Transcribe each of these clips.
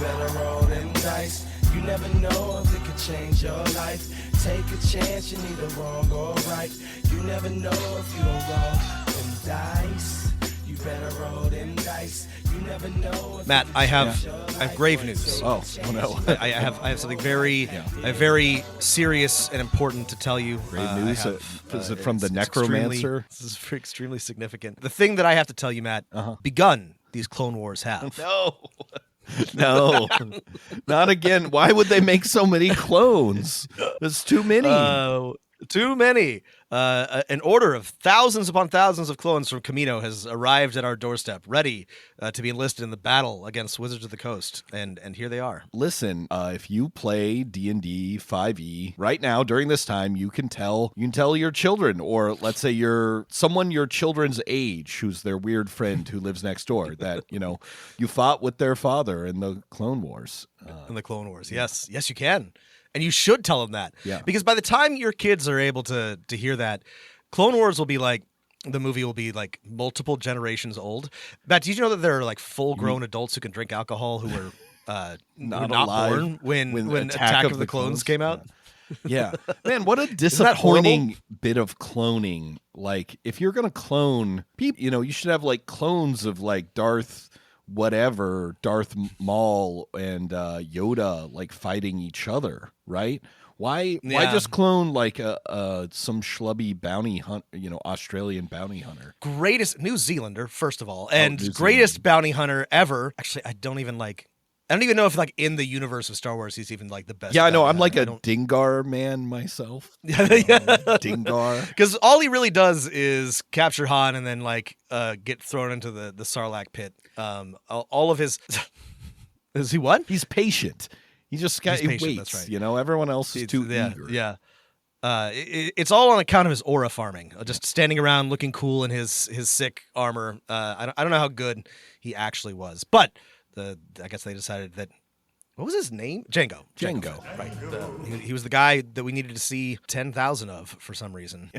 better roll them dice. You never know if it could change your life. Take a chance, you need the wrong or right. You never know if you don't roll them dice. You better roll them dice. You never know if Matt, I have grave news. Oh no. I have something very serious and important to tell you. Grave news? Is it from the necromancer? This is extremely significant. The thing that I have to tell you, Matt, begun these Clone Wars have. No, not again. Why would they make so many clones? There's too many. Too many. An order of thousands upon thousands of clones from Kamino has arrived at our doorstep, ready to be enlisted in the battle against Wizards of the Coast, and here they are. Listen, if you play D&D 5e right now during this time, you can tell your children, or let's say your children's age, who's their weird friend who lives next door, that you fought with their father in the Clone Wars. Yes, you can. And you should tell them that. Yeah. Because by the time your kids are able to hear that, Clone Wars will be like, the movie will be like multiple generations old. Matt, did you know that there are like full-grown adults who can drink alcohol who were not born when Attack of the Clones came out? Yeah. Man, what a disappointing bit of cloning. Like, if you're going to clone people, you should have like clones of like Darth Maul and Yoda like fighting each other, right? Why just clone like some schlubby bounty hunt, Australian bounty hunter? Greatest New Zealander, first of all, and greatest bounty hunter ever. Actually, I don't even know if like in the universe of Star Wars he's even like the best. Yeah, I know. I'm like a Dingar man myself. Dingar. Because all he really does is capture Han and then like get thrown into the Sarlacc pit. All of his is he what? He's patient. He just waits. That's right. Everyone else is too eager. Yeah. It's all on account of his aura farming. Just standing around looking cool in his sick armor. I don't know how good he actually was, but I guess they decided that. What was his name? Django. Right. He was the guy that we needed to see 10,000 of for some reason.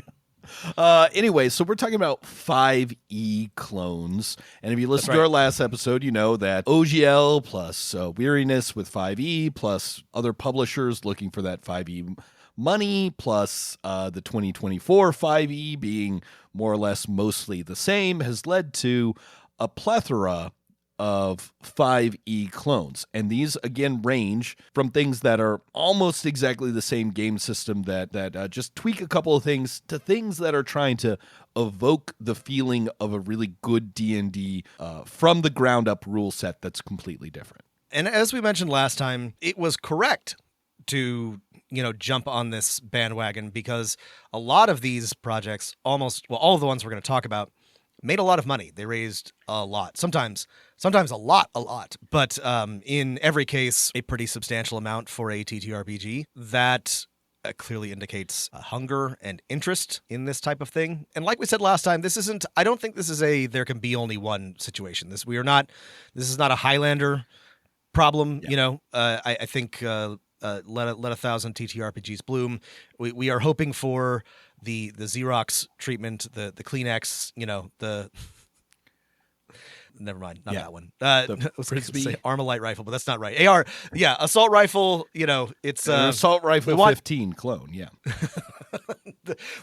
Anyway, so we're talking about 5e clones. And if you listen to our last episode, you know that OGL plus Weariness with 5e plus other publishers looking for that 5e money plus the 2024 5e being more or less mostly the same has led to a plethora of 5e clones. And these, again, range from things that are almost exactly the same game system that just tweak a couple of things to things that are trying to evoke the feeling of a really good D&D from the ground up rule set that's completely different. And as we mentioned last time, it was correct to jump on this bandwagon because a lot of these projects, all of the ones we're going to talk about, made a lot of money. They raised a lot. Sometimes a lot. But in every case, a pretty substantial amount for a TTRPG. That clearly indicates hunger and interest in this type of thing. And like we said last time, I don't think this is there can be only one situation. This is not a Highlander problem. Yeah. I think let 1,000 TTRPGs bloom. We are hoping for the Xerox treatment, the Kleenex, never mind, not that one. The Frisbee Armalite rifle, but that's not right. AR, assault rifle. It's an assault rifle 15 clone. Yeah,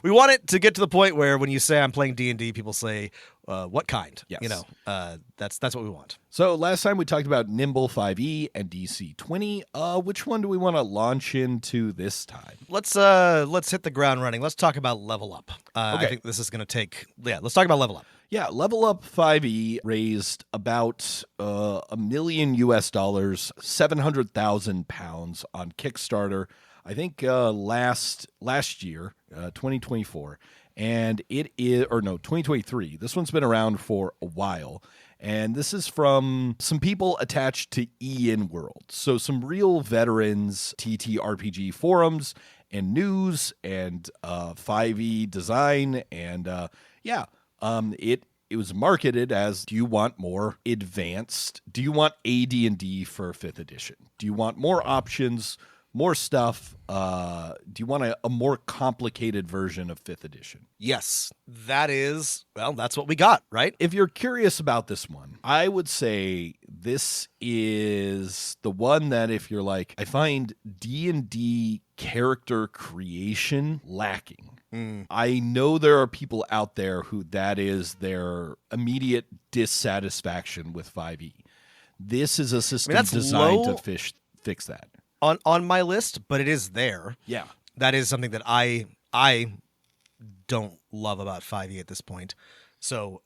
we want it to get to the point where when you say I'm playing D&D, people say, "What kind?" Yes. That's what we want. So last time we talked about Nimble 5e and DC 20. Which one do we want to launch into this time? Let's hit the ground running. Let's talk about Level Up. Okay. I think this is going to take. Yeah, let's talk about Level Up. Yeah, Level Up 5e raised about $1 million, 700,000 pounds on Kickstarter. I think last year, 2024, and it is 2023. This one's been around for a while, and this is from some people attached to Ian World, so some real veterans, TTRPG forums and news and 5e design, and it was marketed as, do you want more advanced? Do you want AD&D for 5th edition? Do you want more options, more stuff? Do you want a more complicated version of 5th edition? Yes, that's what we got, right? If you're curious about this one, I would say This is the one that if you're like, I find D&D character creation lacking. I know there are people out there who that is their immediate dissatisfaction with 5e. This is a system designed to fix that. On my list, but it is there. Yeah. That is something that I don't love about 5e at this point. So,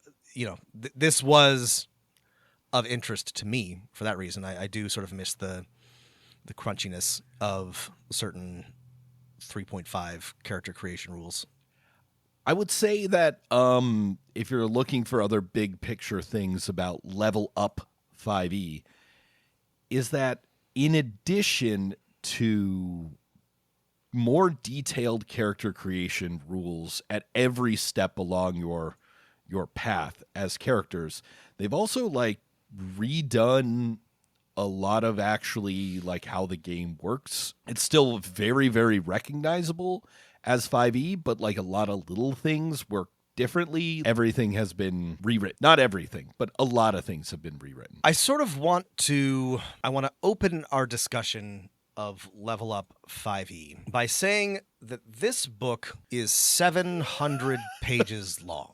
this was of interest to me for that reason. I do sort of miss the crunchiness of certain 3.5 character creation rules. I would say that if you're looking for other big picture things about level up 5e, is that in addition to more detailed character creation rules at every step along your path as characters, they've also redone a lot of actually how the game works. It's still very, very recognizable as 5e, but a lot of little things work differently. Everything has been rewritten. Not everything, but a lot of things have been rewritten. I want to open our discussion of Level Up 5e by saying that this book is 700 pages long.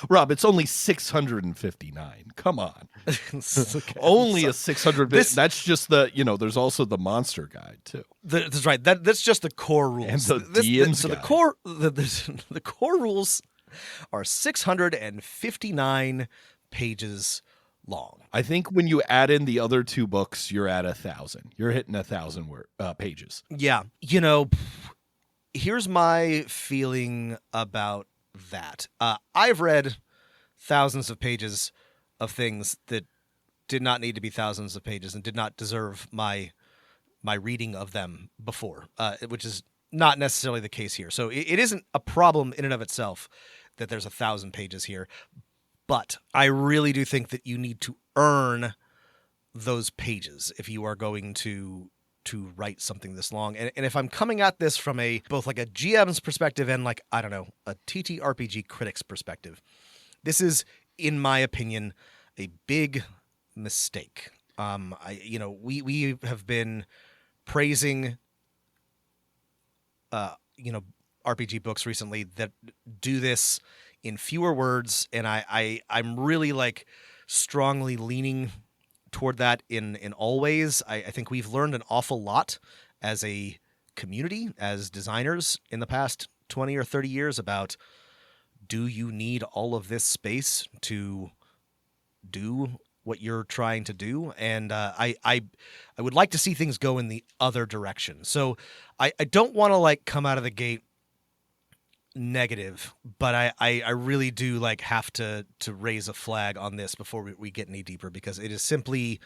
Rob, it's only 659. Come on. Okay. Only a 600 That's just there's also the monster guide too. That's right. That's just the core rules. And the DM's guide. The core rules are 659 pages long. I think when you add in the other two books, you're at 1,000. You're hitting 1,000 pages. Yeah. Here's my feeling about that. I've read thousands of pages of things that did not need to be thousands of pages and did not deserve my reading of them before, which is not necessarily the case here. So it isn't a problem in and of itself that there's 1,000 pages here. But I really do think that you need to earn those pages if you are going to write something this long. And if I'm coming at this from both a GM's perspective and a TTRPG critic's perspective, this is, in my opinion, a big mistake. We have been praising RPG books recently that do this in fewer words, and I'm really strongly leaning toward that in all ways. I think we've learned an awful lot as a community, as designers in the past 20 or 30 years about, do you need all of this space to do what you're trying to do? And I would like to see things go in the other direction. So I don't want to come out of the gate negative, but I really do have to raise a flag on this before we get any deeper, because it is simply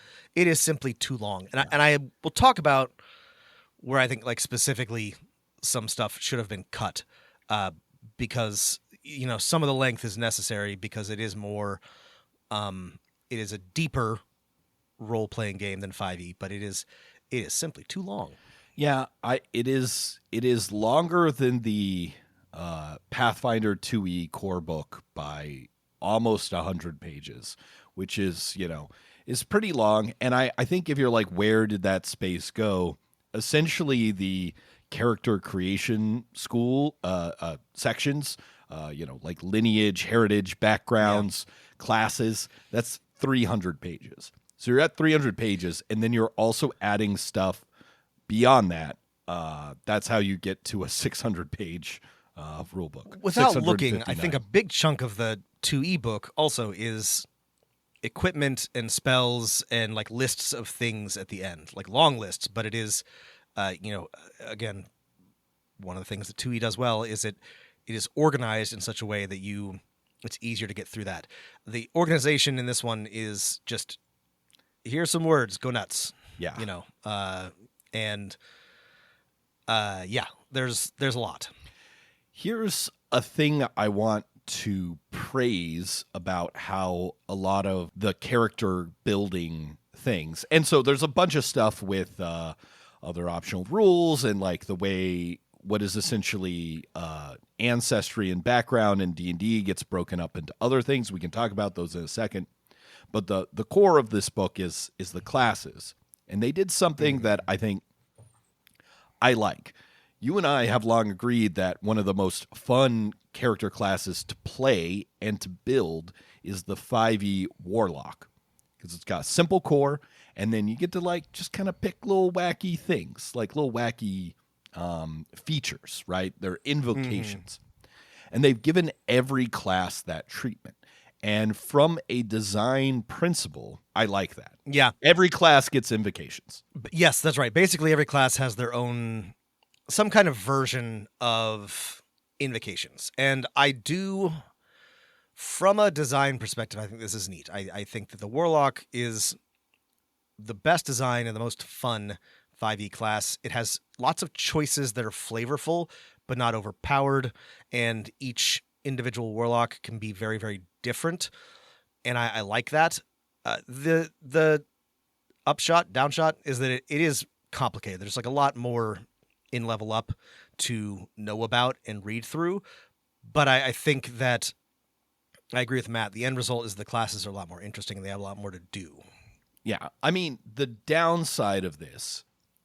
too long. And I will talk about where I think specifically some stuff should have been cut, because some of the length is necessary because it is more it is a deeper role-playing game than 5e, but it is simply too long. Yeah, it is longer than the Pathfinder 2e core book by almost 100 pages, which is pretty long. And I think if you're where did that space go? Essentially the character creation school sections, lineage, heritage, backgrounds, classes, that's 300 pages. So you're at 300 pages, and then you're also adding stuff beyond that. That's how you get to a 600-page rule book. Without looking, I think a big chunk of the 2e book also is equipment and spells and lists of things at the end, long lists. But it is, again, one of the things that 2e does well is it is organized in such a way that it's easier to get through that. The organization in this one is just, here's some words, go nuts. Yeah. There's a lot. Here's a thing I want to praise about how a lot of the character building things, and so there's a bunch of stuff with other optional rules and the way what is essentially ancestry and background in D&D gets broken up into other things. We can talk about those in a second. But the core of this book is the classes. And they did something that I think I like. You and I have long agreed that one of the most fun character classes to play and to build is the 5e Warlock. Because it's got a simple core, and then you get to like just kind of pick little wacky things, like little wacky features, right? They're invocations. And they've given every class that treatment. And from a design principle, I like that. Yeah. Every class gets invocations. Yes, that's right. Basically, every class has their own, some kind of version of invocations. And I do, from a design perspective, I think this is neat. I think that the Warlock is the best design and the most fun 5e class. It has lots of choices that are flavorful, but not overpowered. And each individual Warlock can be very, very different. And I like that. The upshot, downshot is that it is complicated. There's like a lot more in Level Up to know about and read through. But I think that I agree with Matt. The end result is the classes are a lot more interesting and they have a lot more to do. Yeah. I mean, the downside of this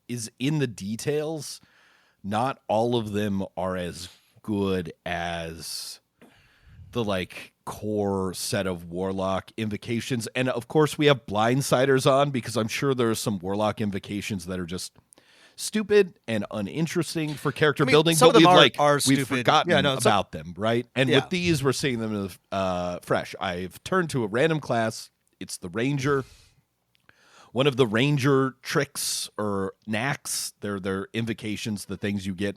is in the details. Not all of them are as good as the like core set of Warlock invocations. And of course we have blindsiders on because I'm sure there are some Warlock invocations that are just stupid and uninteresting for character building, some but of them we've stupid. forgotten about them, right? And with these, we're seeing them fresh. I've turned to a random class. It's the Ranger. One of the Ranger tricks or knacks, they're invocations, the things you get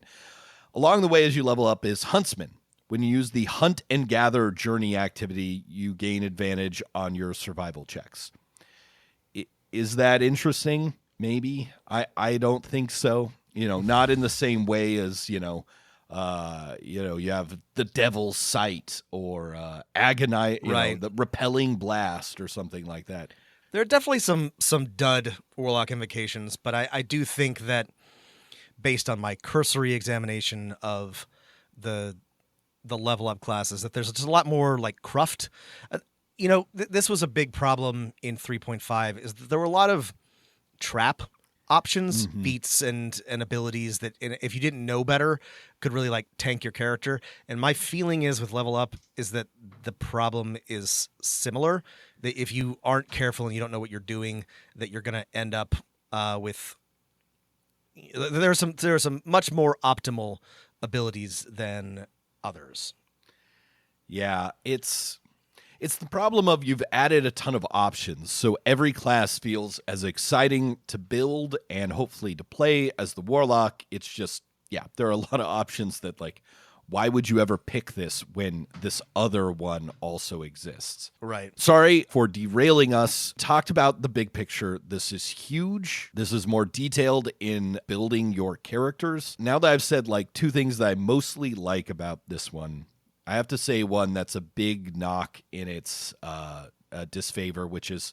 along the way as you level up, is Huntsman. When you use the Hunt and Gather journey activity, you gain advantage on your survival checks. Is that interesting? Maybe. I don't think so. Not in the same way as, you have the Devil's Sight or Agonize, the Repelling Blast or something like that. There are definitely some dud Warlock invocations, but I do think that based on my cursory examination of the level up classes, that there's just a lot more like cruft. This was a big problem in 3.5 is that there were a lot of trap options, beats and abilities that if you didn't know better could really like tank your character. And my feeling is with level up is that the problem is similar, that if you aren't careful and you don't know what you're doing, that you're going to end up with there are some much more optimal abilities than others. Yeah, it's the problem of you've added a ton of options, so every class feels as exciting to build and hopefully to play as the Warlock. It's just, there are a lot of options that, like, why would you ever pick this when this other one also exists? Right. Sorry for derailing us. Talked about the big picture. This is huge. This is more detailed in building your characters. Now that I've said, like, two things that I mostly like about this one, I have to say one that's a big knock in its disfavor, which is,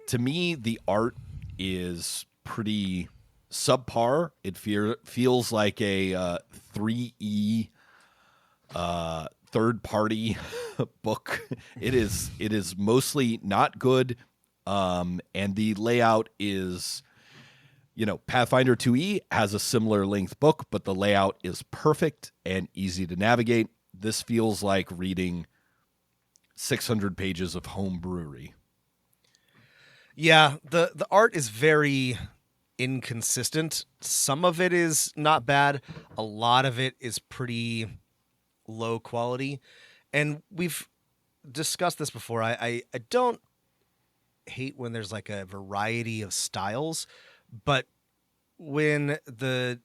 to me, the art is pretty subpar. It feels like a 3E third-party book. It is mostly not good, and the layout is, Pathfinder 2E has a similar length book, but the layout is perfect and easy to navigate. This feels like reading 600 pages of home brewery. Yeah, the art is very inconsistent. Some of it is not bad. A lot of it is pretty low quality. And we've discussed this before. I don't hate when there's like a variety of styles, but when the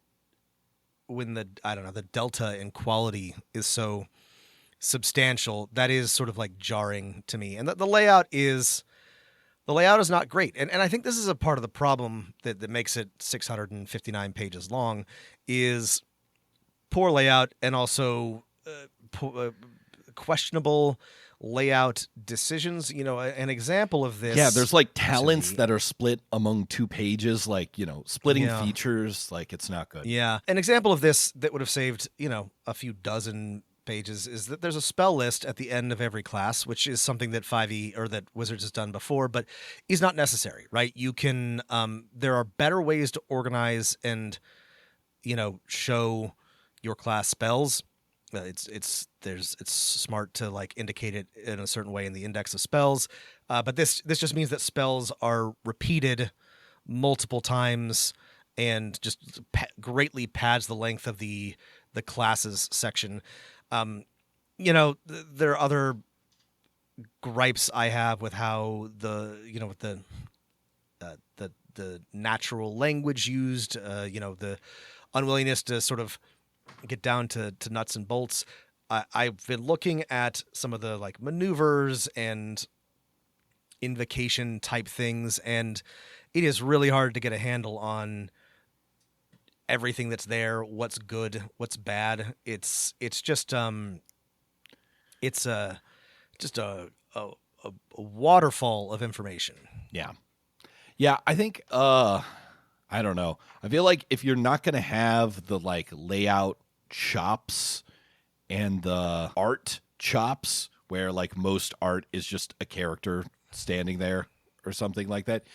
delta in quality is so substantial, that is sort of like jarring to me. And the layout is not great. And I think this is a part of the problem that makes it 659 pages long, is poor layout and also questionable layout decisions. An example of this. Yeah, there's like talents that are split among 2 pages, like, splitting features, like it's not good. Yeah. An example of this that would have saved, a few dozen pages is that there's a spell list at the end of every class, which is something that 5e or that Wizards has done before, but is not necessary, right? You can there are better ways to organize and show your class spells. It's smart to like indicate it in a certain way in the index of spells, but this just means that spells are repeated multiple times and just greatly pads the length of the classes section. There are other gripes I have with how with the natural language used, the unwillingness to sort of get down to nuts and bolts. I've been looking at some of the like maneuvers and invocation type things, and it is really hard to get a handle on everything that's there, what's good, what's bad. It's just it's a waterfall of information. Yeah, I think I don't know. I feel like if you're not going to have the like layout chops and the art chops where like most art is just a character standing there or something like that,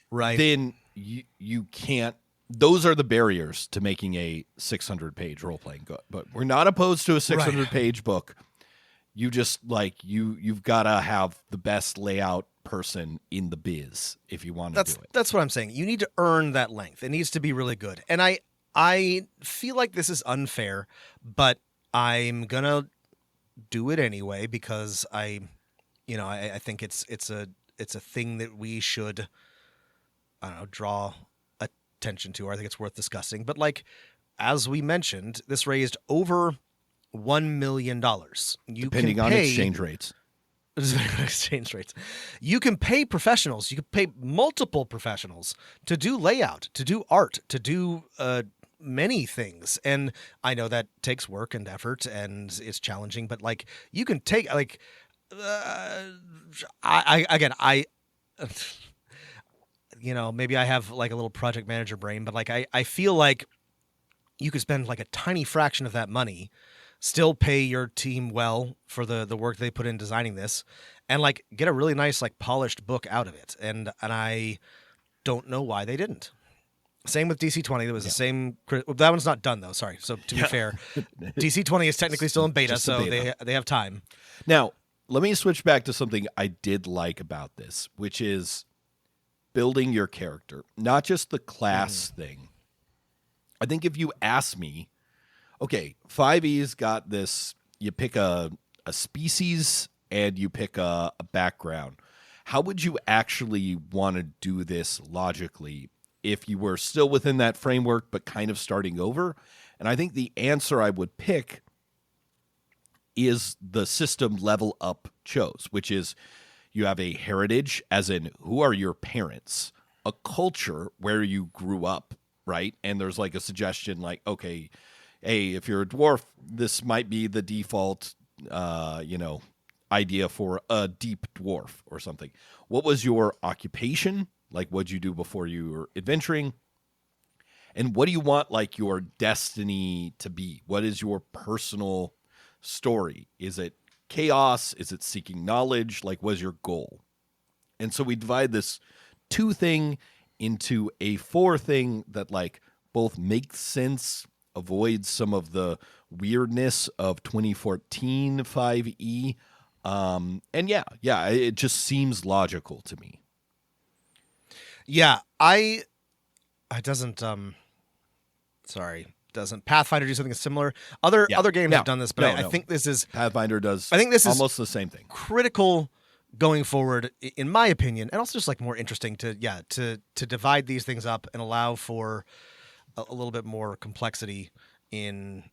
right? Then you can't. Those are the barriers to making a 600-page role-playing book. But we're not opposed to a 600-page book. You just like you've got to have the best layout person in the biz if you want to do it. That's what I'm saying. You need to earn that length. It needs to be really good. And I feel like this is unfair, but I'm gonna do it anyway because I think it's a thing that we should, I don't know, draw attention to, or I think it's worth discussing. But like, as we mentioned, this raised over $1 million. Depending on exchange rates. Exchange rates. You can pay professionals. You can pay multiple professionals to do layout, to do art, to do many things. And I know that takes work and effort and it's challenging, but like you can take like maybe I have like a little project manager brain, but like I feel like you could spend like a tiny fraction of that money, still pay your team well for the work they put in designing this, and like get a really nice like polished book out of it. And I don't know why they didn't. Same with DC-20. There was the same. That one's not done though. Sorry. So to be fair, DC-20 is technically still in beta, so they have time. Now let me switch back to something I did like about this, which is building your character, not just the class thing. I think if you ask me, okay, 5e's got this, you pick a species and you pick a background. How would you actually want to do this logically if you were still within that framework but kind of starting over? And I think the answer I would pick is the system Level Up chose, which is you have a heritage, as in who are your parents, a culture where you grew up, right? And there's like a suggestion like, okay, hey, if you're a dwarf, this might be the default, idea for a deep dwarf or something. What was your occupation? Like, what'd you do before you were adventuring? And what do you want, like, your destiny to be? What is your personal story? Is it chaos? Is it seeking knowledge? Like, what's your goal? And so we divide this 2 thing into a 4 thing that, like, both makes sense, avoids some of the weirdness of 2014 5e. And it just seems logical to me. Yeah, doesn't Pathfinder do something similar? Other games have done this, but I think this is Pathfinder does. I think this almost is the same thing. Critical going forward, in my opinion, and also just like more interesting to divide these things up and allow for a little bit more complexity in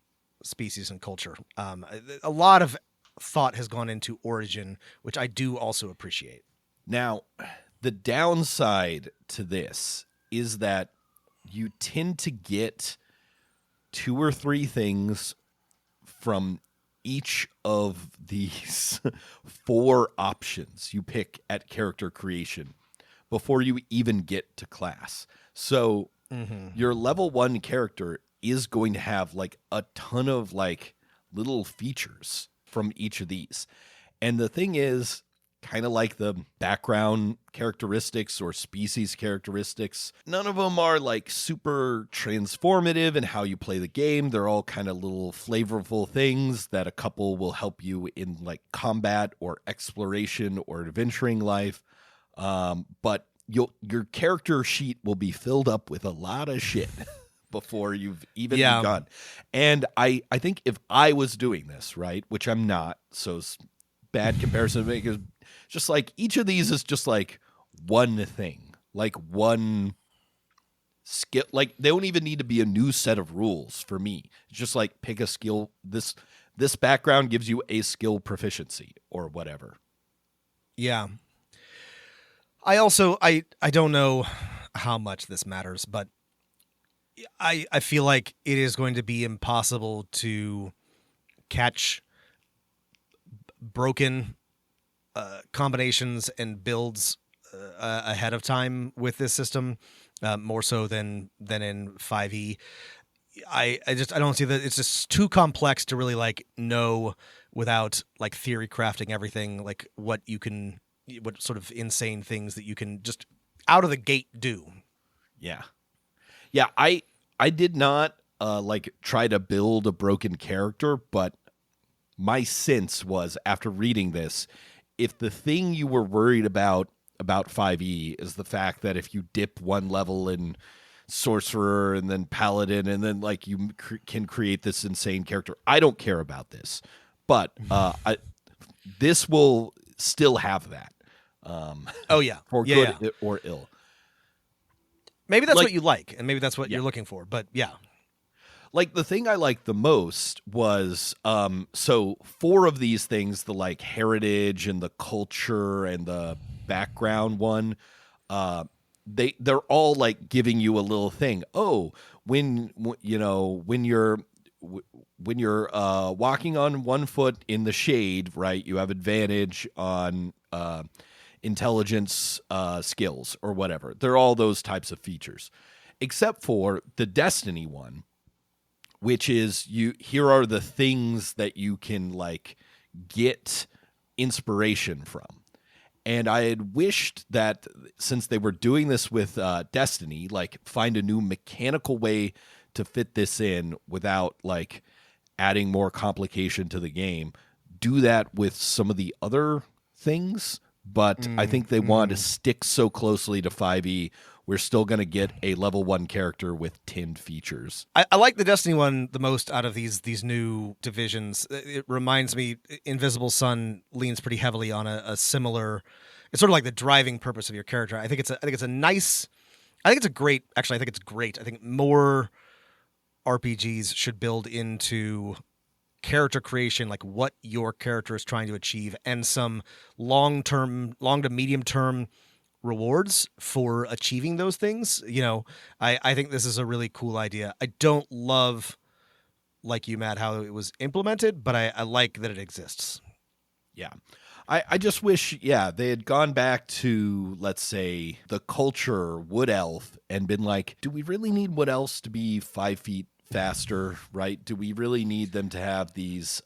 species and culture. A lot of thought has gone into origin, which I do also appreciate. Now, the downside to this is that you tend to get 2 or 3 things from each of these 4 options you pick at character creation before you even get to class. So your level 1 character is going to have like a ton of like little features from each of these. And the thing is, kind of like the background characteristics or species characteristics, none of them are like super transformative in how you play the game. They're all kind of little flavorful things that a couple will help you in like combat or exploration or adventuring life. But your character sheet will be filled up with a lot of shit before you've even begun. And I think if I was doing this, right, which I'm not, so it's bad comparison to make, is just like each of these is just like one thing, like one skill. Like they don't even need to be a new set of rules for me. It's just like pick a skill. This background gives you a skill proficiency or whatever. Yeah. I also I don't know how much this matters, but I feel like it is going to be impossible to catch broken combinations and builds ahead of time with this system, more so than in 5e. I don't see that. It's just too complex to really like know without like theory crafting everything, like what sort of insane things that you can just out of the gate do. Yeah. I did not like try to build a broken character, but my sense was after reading this, if the thing you were worried about 5e is the fact that if you dip one level in sorcerer and then paladin and then like you can create this insane character, I don't care about this. But this will still have that. Oh yeah, for good or ill. Maybe that's what you like, and maybe that's what you're looking for. But yeah. Like the thing I liked the most was so 4 of these things, the like heritage and the culture and the background one, they're all like giving you a little thing. Oh, when you're walking on one foot in the shade, right? You have advantage on intelligence skills or whatever. They're all those types of features, except for the Destiny one, which is here are the things that you can like get inspiration from. And I had wished that since they were doing this with Destiny, like find a new mechanical way to fit this in without like adding more complication to the game. Do that with some of the other things, but I think they want to stick so closely to 5e. We're still going to get a level 1 character with 10 features. I like the Destiny one the most out of these new divisions. It reminds me, Invisible Sun leans pretty heavily on a similar. It's sort of like the driving purpose of your character. I think it's great. Actually, I think it's great. I think more RPGs should build into character creation, like what your character is trying to achieve, and some long to medium term rewards for achieving those things. I think this is a really cool idea. I don't love, like you, Matt, how it was implemented, but I like that it exists. Yeah. I just wish, they had gone back to, let's say, the culture Wood Elf and been like, do we really need Wood Elves to be 5 feet faster, right? Do we really need them to have these,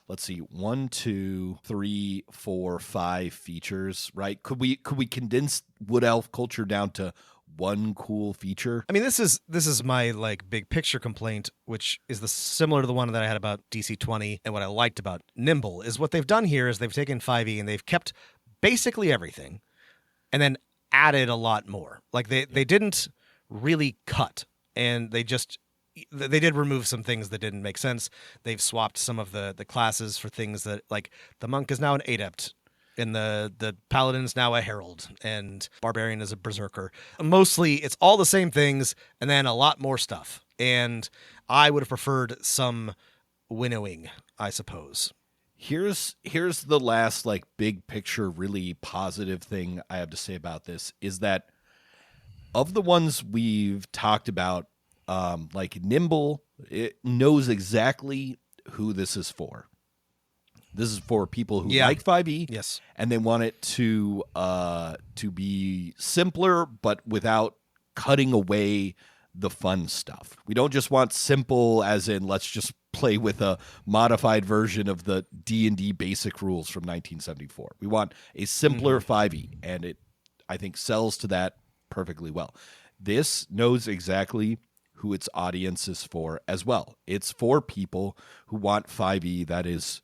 let's see, 1, 2, 3, 4, 5 features, right? Could we condense Wood Elf culture down to one cool feature? I mean, this is my like big picture complaint, which is similar to the one that I had about DC-20, and what I liked about Nimble is what they've done here is they've taken 5e and they've kept basically everything, and then added a lot more. Like they didn't really cut, and they did remove some things that didn't make sense. They've swapped some of the classes for things that, like, the monk is now an adept, and the paladin's now a herald, and barbarian is a berserker. Mostly, it's all the same things, and then a lot more stuff. And I would have preferred some winnowing, I suppose. Here's the last, like, big picture, really positive thing I have to say about this, is that of the ones we've talked about, like Nimble, it knows exactly who this is for. This is for people who like 5e, yes, and they want it to be simpler, but without cutting away the fun stuff. We don't just want simple as in let's just play with a modified version of the D&D basic rules from 1974. We want a simpler 5e, and it, I think, sells to that perfectly well. This knows exactly who its audience is for as well. It's for people who want 5e that is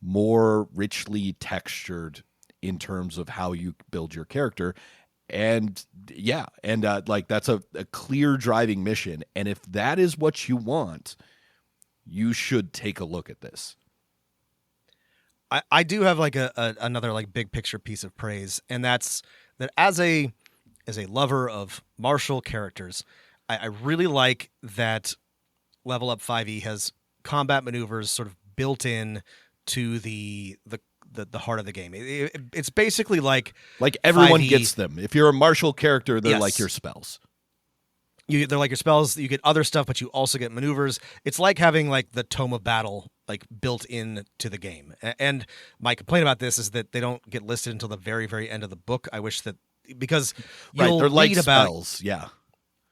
more richly textured in terms of how you build your character. And like that's a clear driving mission. And if that is what you want, you should take a look at this. I do have like another like big picture piece of praise, and that's that as a lover of martial characters, I really like that Level Up 5e has combat maneuvers sort of built in to the heart of the game. It's basically like everyone 5e gets them. If you're a martial character, they're Yes. like your spells. They're like your spells. You get other stuff, but you also get maneuvers. It's like having like the Tome of Battle like built in to the game. And my complaint about this is that they don't get listed until the very, very end of the book. I wish that because you'll they're like read about spells. Yeah.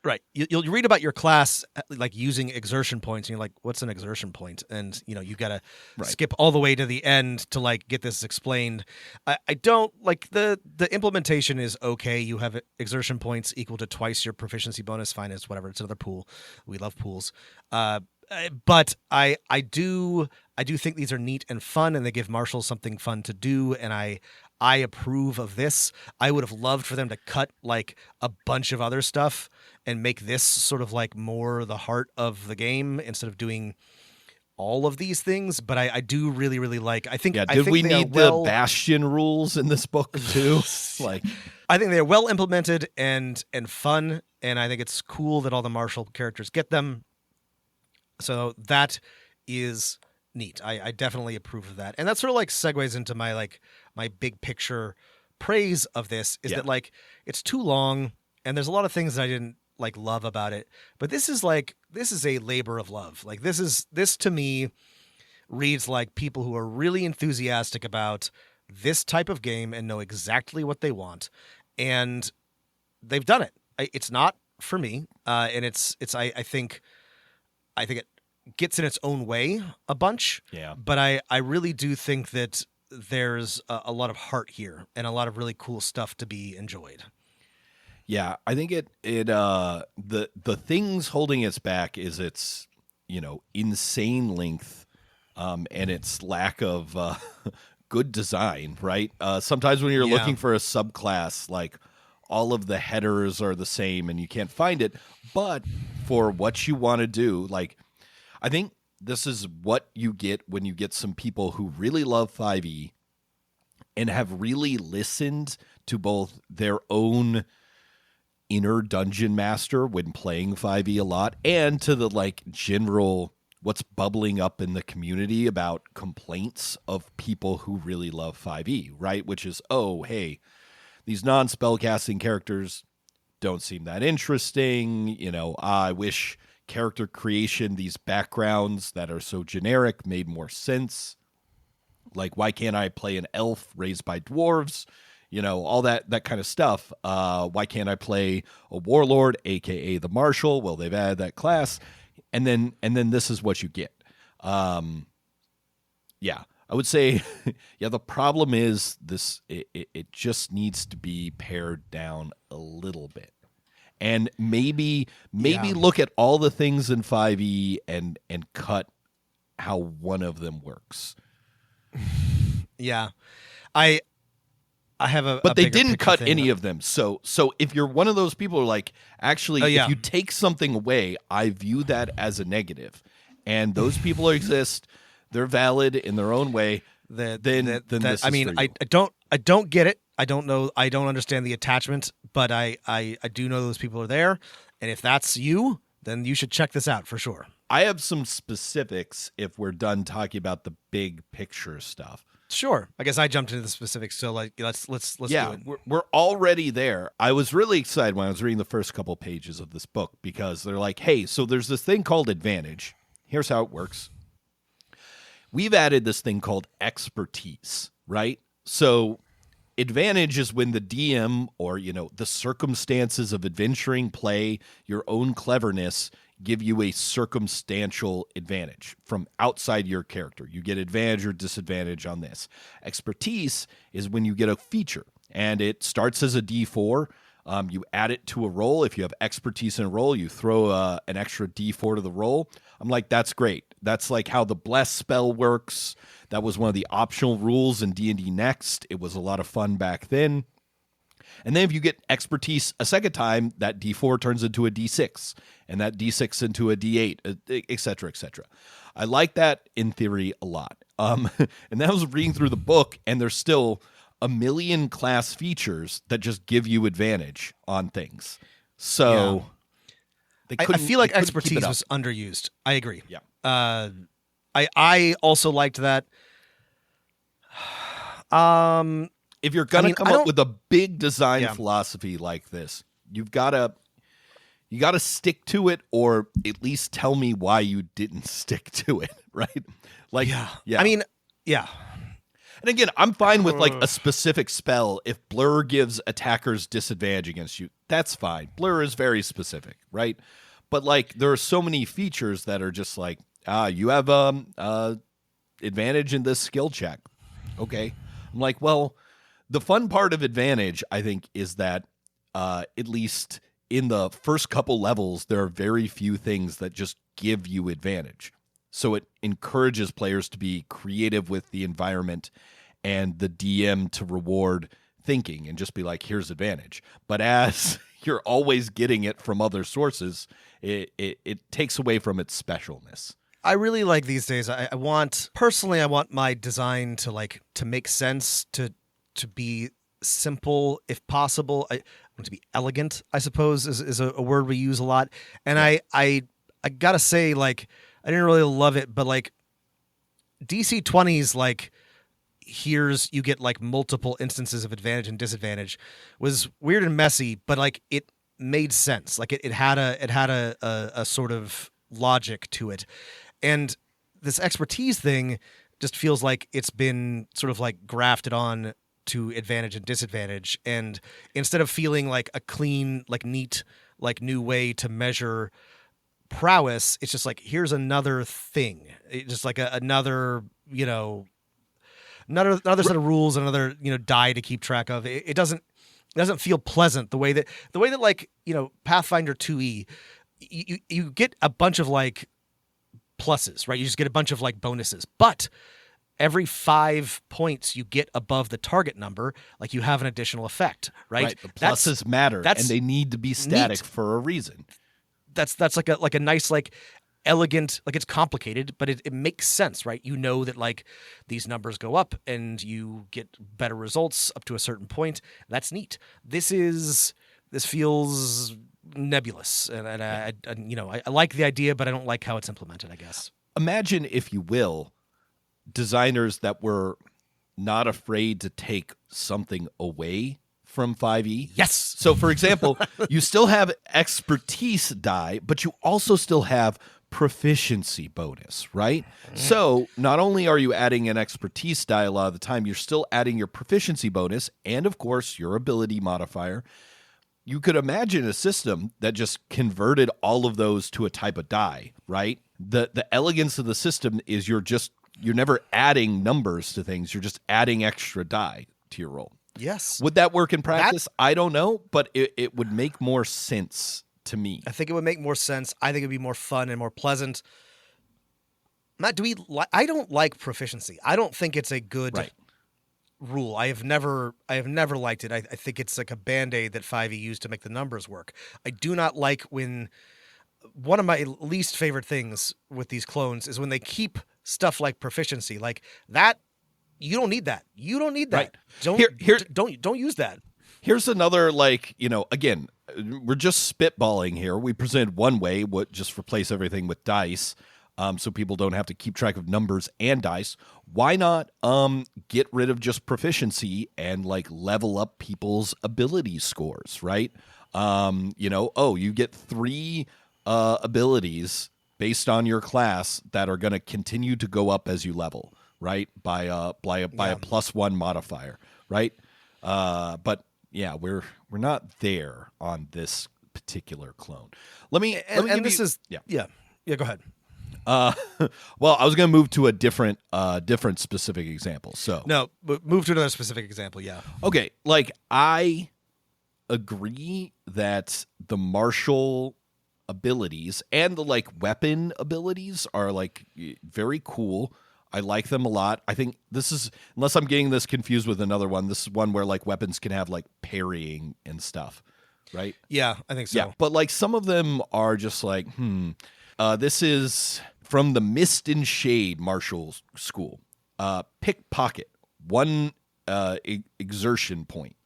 Right. You'll read about your class like using exertion points, and you're like, what's an exertion point? And, you've got to skip all the way to the end to like get this explained. I don't like the implementation is okay. You have exertion points equal to twice your proficiency bonus. Fine, it's whatever. It's another pool. We love pools. But I do think these are neat and fun, and they give marshals something fun to do. And I approve of this. I would have loved for them to cut like a bunch of other stuff and make this sort of like more the heart of the game instead of doing all of these things. But I do really, really like, I think, did we need the Bastion rules in this book too? I think they're well implemented and fun. And I think it's cool that all the martial characters get them. So that is neat. I definitely approve of that. And that sort of like segues into my big picture praise of this is that like it's too long and there's a lot of things that I didn't like love about it. But this is a labor of love. Like this to me reads like people who are really enthusiastic about this type of game and know exactly what they want. And they've done it. It's not for me. And I think it gets in its own way a bunch. Yeah. But I really do think that there's a lot of heart here and a lot of really cool stuff to be enjoyed. Yeah, I think the things holding us back is its, insane length, and its lack of good design, right? Sometimes when you're looking for a subclass, like all of the headers are the same and you can't find it, but for what you want to do, like I think this is what you get when you get some people who really love 5e and have really listened to both their own inner dungeon master when playing 5e a lot and to the like general what's bubbling up in the community about complaints of people who really love 5e, right? Which is, oh, hey, these non-spellcasting characters don't seem that interesting. I wish character creation, these backgrounds that are so generic made more sense. Like, why can't I play an elf raised by dwarves? All that kind of stuff. Why can't I play a warlord, aka the marshal? Well, they've added that class, and then this is what you get. I would say, the problem is this. It just needs to be pared down a little bit, and maybe look at all the things in 5e and cut how one of them works. Yeah, I have but they bigger didn't picture cut thing. any of them. So if you're one of those people who are like, actually, if you take something away, I view that as a negative. And those people exist. They're valid in their own way. Then this I mean, is for you. I don't get it. I don't know. I don't understand the attachment, but I do know those people are there. And if that's you, then you should check this out for sure. I have some specifics if we're done talking about the big picture stuff. Sure. I guess I jumped into the specifics, so like let's do it. We're already there. I was really excited when I was reading the first couple pages of this book because they're like, hey, so there's this thing called advantage. Here's how it works. We've added this thing called expertise, right? So advantage is when the DM or, the circumstances of adventuring play, your own cleverness give you a circumstantial advantage from outside your character. You get advantage or disadvantage on this. Expertise is when you get a feature, and it starts as a D4. You add it to a roll. If you have expertise in a roll, you throw an extra D4 to the roll. I'm like, that's great. That's like how the Bless spell works. That was one of the optional rules in D&D Next. It was a lot of fun back then. And then if you get expertise a second time, that D4 turns into a D6, and that D6 into a D8, et cetera, et cetera. I like that in theory a lot. And then I was reading through the book, and there's still a million class features that just give you advantage on things. So I feel like expertise was underused. I agree. Yeah. I also liked that. If you're gonna come up with a big design philosophy like this, you gotta stick to it, or at least tell me why you didn't stick to it, right? Like, yeah. I mean, yeah. And again, I'm fine with like a specific spell. If Blur gives attackers disadvantage against you, that's fine. Blur is very specific, right? But like, there are so many features that are just like, you have advantage in this skill check. Okay. I'm like, well, the fun part of advantage, I think, is that at least in the first couple levels, there are very few things that just give you advantage. So it encourages players to be creative with the environment and the DM to reward thinking and just be like, here's advantage. But as you're always getting it from other sources, it takes away from its specialness. I really like these days. I want my design to make sense, to be simple if possible. I want to be elegant, I suppose, is a word we use a lot. And I gotta say, like, I didn't really love it, but like DC 20's, like, here's you get like multiple instances of advantage and disadvantage was weird and messy, but like it made sense. Like it had a sort of logic to it. And this expertise thing just feels like it's been sort of like grafted on to advantage and disadvantage. And instead of feeling like a clean, like neat, like new way to measure prowess, it's just like, here's another thing. It's just like another set of rules, another, die to keep track of. It doesn't feel pleasant the way that like, Pathfinder 2E, you get a bunch of like pluses, right? You just get a bunch of like bonuses, but every 5 points you get above the target number, like you have an additional effect, right? The pluses matter, and they need to be static for a reason. That's like a nice, like, elegant, like, it's complicated, but it makes sense, right? You know that like these numbers go up and you get better results up to a certain point. That's neat. This feels nebulous, and I like the idea, but I don't like how it's implemented, I guess. Imagine, if you will, designers that were not afraid to take something away from 5e. Yes. So, for example, you still have expertise die, but you also still have proficiency bonus, right? So not only are you adding an expertise die a lot of the time, you're still adding your proficiency bonus and, of course, your ability modifier. You could imagine a system that just converted all of those to a type of die, right? The elegance of the system is you're never adding numbers to things. You're just adding extra die to your roll. Yes. Would that work in practice? I don't know, but it would make more sense to me. I think it would make more sense. I think it'd be more fun and more pleasant. Matt, I don't like proficiency. I don't think it's a good rule. I have never liked it. I think it's like a Band-Aid that 5e used to make the numbers work. I do not like when one of my least favorite things with these clones is when they keep stuff like proficiency, like that. You don't need that. You don't need that. Right. Don't use that. Here's another, like, again, we're just spitballing here. We presented one way, just replace everything with dice, so people don't have to keep track of numbers and dice. Why not get rid of just proficiency and like level up people's ability scores, right? You get 3 abilities based on your class that are going to continue to go up as you level, right? By a +1 modifier, right? But yeah, we're not there on this particular clone. Let me this is yeah. Go ahead. Well, I was going to move to a different specific example. So No, but move to another specific example. Yeah. okay, like I agree that the martial abilities and the like weapon abilities are like very cool. I like them a lot. I think this is, unless I'm getting this confused with another one, this is one where like weapons can have like parrying and stuff, right? Yeah, I think so. Yeah, but like some of them are just like, this is from the Mist and Shade Martial School. Pickpocket, 1 exertion point.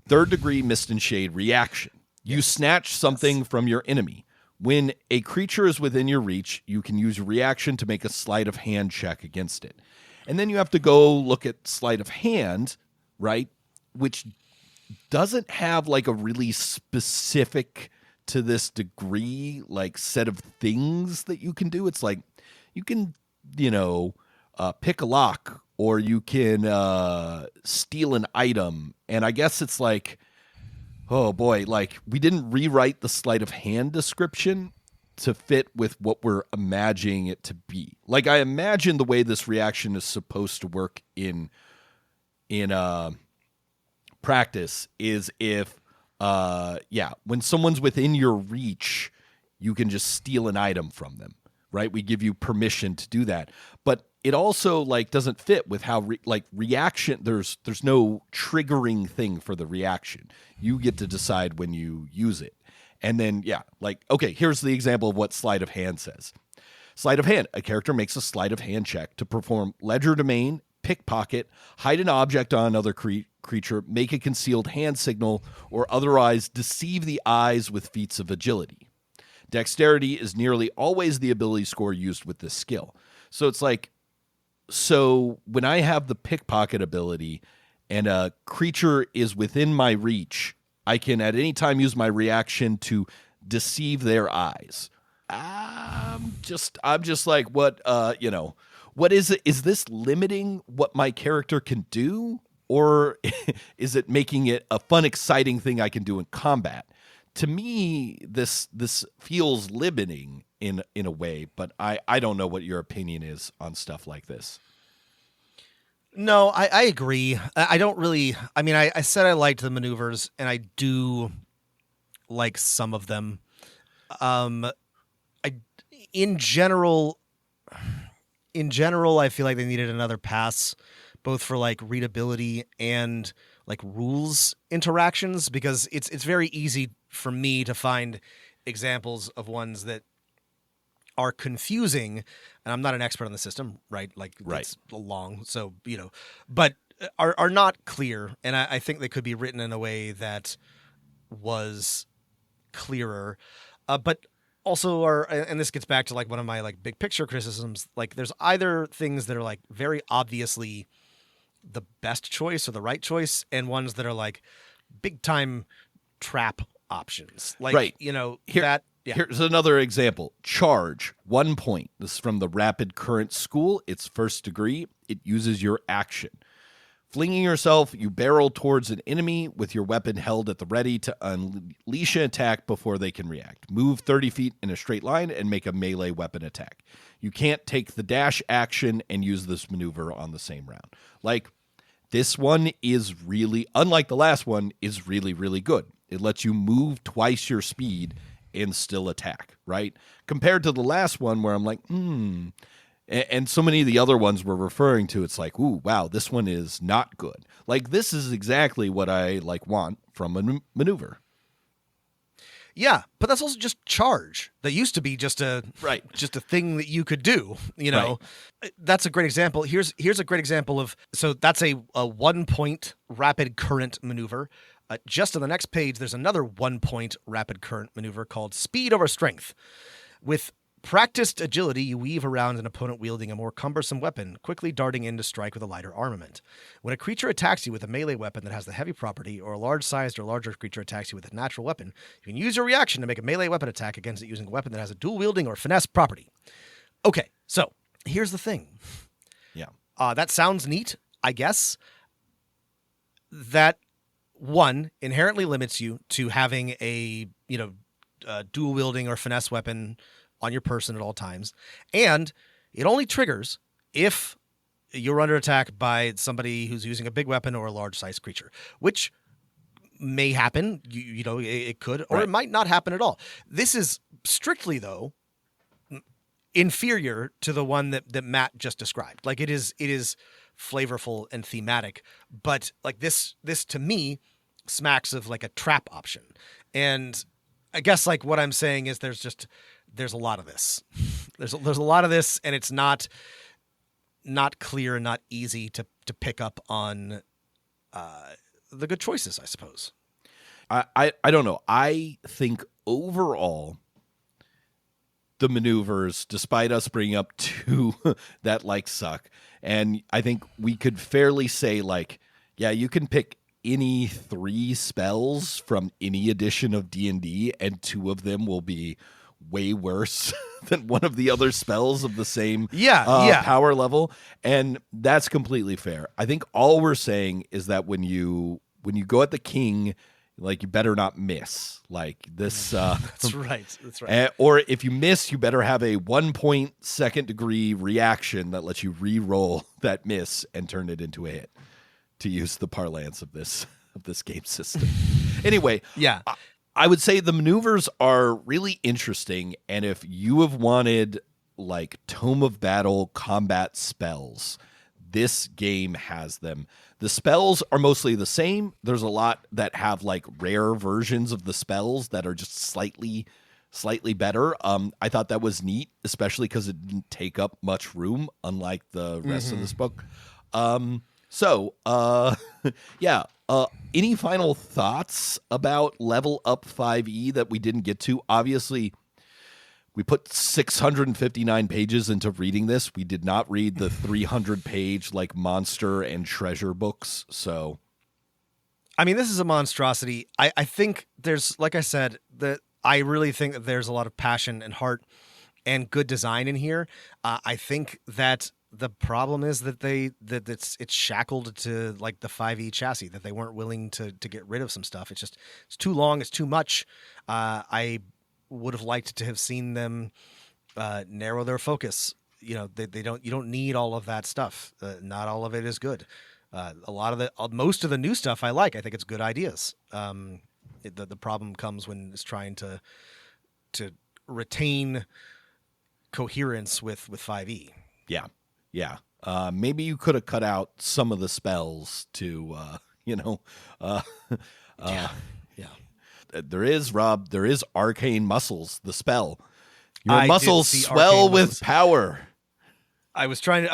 3rd degree Mist and Shade reaction. You snatch something from your enemy. When a creature is within your reach, you can use your reaction to make a sleight of hand check against it. And then you have to go look at sleight of hand, right? Which doesn't have like a really specific to this degree, like set of things that you can do. It's like you can, pick a lock, or you can steal an item. And I guess it's like, oh boy, like we didn't rewrite the sleight of hand description to fit with what we're imagining it to be. Like I imagine the way this reaction is supposed to work in practice is if when someone's within your reach, you can just steal an item from them, right? We give you permission to do that. But it also like doesn't fit with how reaction, there's no triggering thing for the reaction. You get to decide when you use it. And then okay, here's the example of what sleight of hand says. Sleight of hand, a character makes a sleight of hand check to perform ledger domain, pickpocket, hide an object on another creature, make a concealed hand signal, or otherwise deceive the eyes with feats of agility. Dexterity is nearly always the ability score used with this skill. So it's like, so when I have the pickpocket ability and a creature is within my reach, I can at any time use my reaction to deceive their eyes. I'm just like, what is it? Is this limiting what my character can do? Or is it making it a fun, exciting thing I can do in combat? To me, this feels limiting in a way, but I don't know what your opinion is on stuff like this. No, I agree. I don't really. I mean, I said I liked the maneuvers, and I do like some of them. In general, I feel like they needed another pass, both for like readability and like rules interactions, because it's very easy for me to find examples of ones that are confusing, and I'm not an expert on the system, right? Like it's long, so but are not clear, and I think they could be written in a way that was clearer, but also are, and this gets back to like one of my like big picture criticisms, like there's either things that are like very obviously the best choice or the right choice, and ones that are like big time trap options, like Here's another example. Charge, 1 point. This is from the Rapid Current School. It's 1st degree. It uses your action. Flinging yourself, you barrel towards an enemy with your weapon held at the ready to unleash an attack before they can react. Move 30 feet in a straight line and make a melee weapon attack. You can't take the dash action and use this maneuver on the same round. Like, this one is really, unlike the last one, is really, really good. It lets you move twice your speed and still attack, right? Compared to the last one where I'm like, and so many of the other ones we're referring to, it's like, ooh, wow, this one is not good. Like, this is exactly what I like want from a maneuver. Yeah, but that's also just charge. That used to be just a thing that you could do. That's a great example. Here's a great example of, so that's a 1 point rapid current maneuver. Just on the next page, there's another 1 point rapid current maneuver called Speed over Strength. With practiced agility, you weave around an opponent wielding a more cumbersome weapon, quickly darting in to strike with a lighter armament. When a creature attacks you with a melee weapon that has the heavy property, or a large-sized or larger creature attacks you with a natural weapon, you can use your reaction to make a melee weapon attack against it using a weapon that has a dual-wielding or finesse property. Okay, so here's the thing. Yeah. That sounds neat, I guess. that one inherently limits you to having a dual wielding or finesse weapon on your person at all times, and it only triggers if you're under attack by somebody who's using a big weapon or a large sized creature, which may happen. It could, or Right. it might not happen at all. This is strictly, though, inferior to the one that Matt just described. Like, it is flavorful and thematic, but like this to me smacks of like a trap option. And I guess like what I'm saying is there's a lot of this. There's a lot of this, and it's not clear and not easy to pick up on the good choices, I suppose. I don't know. I think overall, the maneuvers, despite us bringing up two that like suck, and I think we could fairly say like, yeah, you can pick any 3 spells from any edition of D&D, and 2 of them will be way worse than one of the other spells of the same power level, and that's completely fair. I think all we're saying is that when you go at the king, like, you better not miss. Like this. That's right. Or if you miss, you better have a 1 point second degree reaction that lets you re-roll that miss and turn it into a hit, to use the parlance of this game system. Anyway, yeah. I would say the maneuvers are really interesting, and if you have wanted like Tome of Battle combat spells, this game has them. The spells are mostly the same. There's a lot that have like rare versions of the spells that are just slightly better. I thought that was neat, especially because it didn't take up much room, unlike the rest of this book. Yeah. Any final thoughts about Level Up 5e that we didn't get to? Obviously, we put 659 pages into reading this. We did not read the 300-page like monster and treasure books. So, I mean, this is a monstrosity. I think there's, like I said, I really think that there's a lot of passion and heart and good design in here. I think that the problem is that it's shackled to like the 5e chassis, that they weren't willing to get rid of some stuff. It's too long. It's too much. I would have liked to have seen them narrow their focus. You don't need all of that stuff. Not all of it is good. Most of the new stuff I like. I think it's good ideas. The problem comes when it's trying to retain coherence with 5e. Yeah. Maybe you could have cut out some of the spells to, Yeah. There is arcane muscles, the spell. Your I muscles did see swell arcane with muscles. Power. I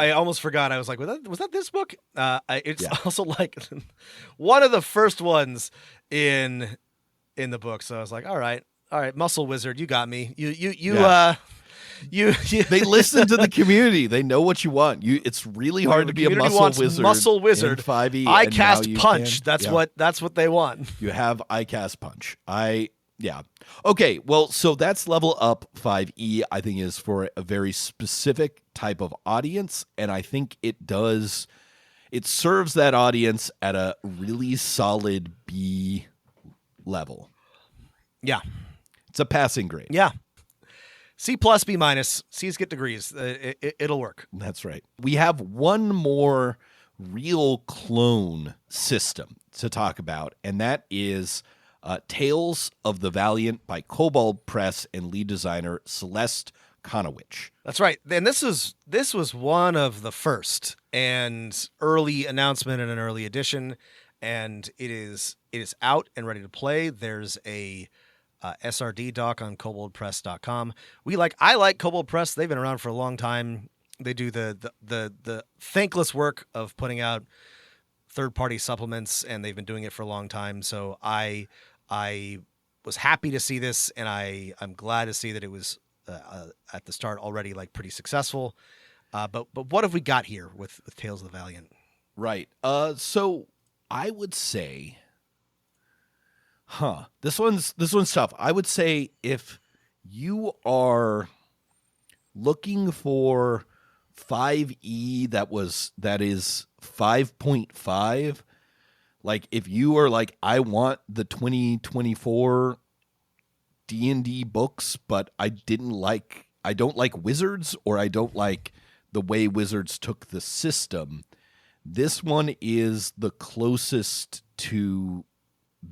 almost forgot. I was like, was that this book? It's Yeah. also like one of the first ones in the book. So I was like, all right, Muscle Wizard, you got me. Yeah. They listen to the community. They know what you want. It's really hard to be a muscle wizard. In 5e. I cast punch. That's what they want. You have I cast punch. Okay, well, so that's Level Up 5e, I think, is for a very specific type of audience, and I think it serves that audience at a really solid B level. Yeah. It's a passing grade. Yeah. C+, B-. C's get degrees. It'll work. That's right. We have one more real clone system to talk about, and that is Tales of the Valiant by Kobold Press and lead designer Celeste Konowich. That's right. And this was one of the first and early announcement in an early edition, and it is out and ready to play. There's a SRD doc on koboldpress.com. I like Kobold Press. They've been around for a long time. They do the thankless work of putting out third-party supplements, and they've been doing it for a long time. So I was happy to see this, and I'm glad to see that it was at the start already like pretty successful. But what have we got here with Tales of the Valiant? Right. So I would say, this one's tough. I would say if you are looking for 5e that is 5.5, Like if you are like, I want the 2024 D&D books, but I don't like Wizards, or I don't like the way Wizards took the system. This one is the closest to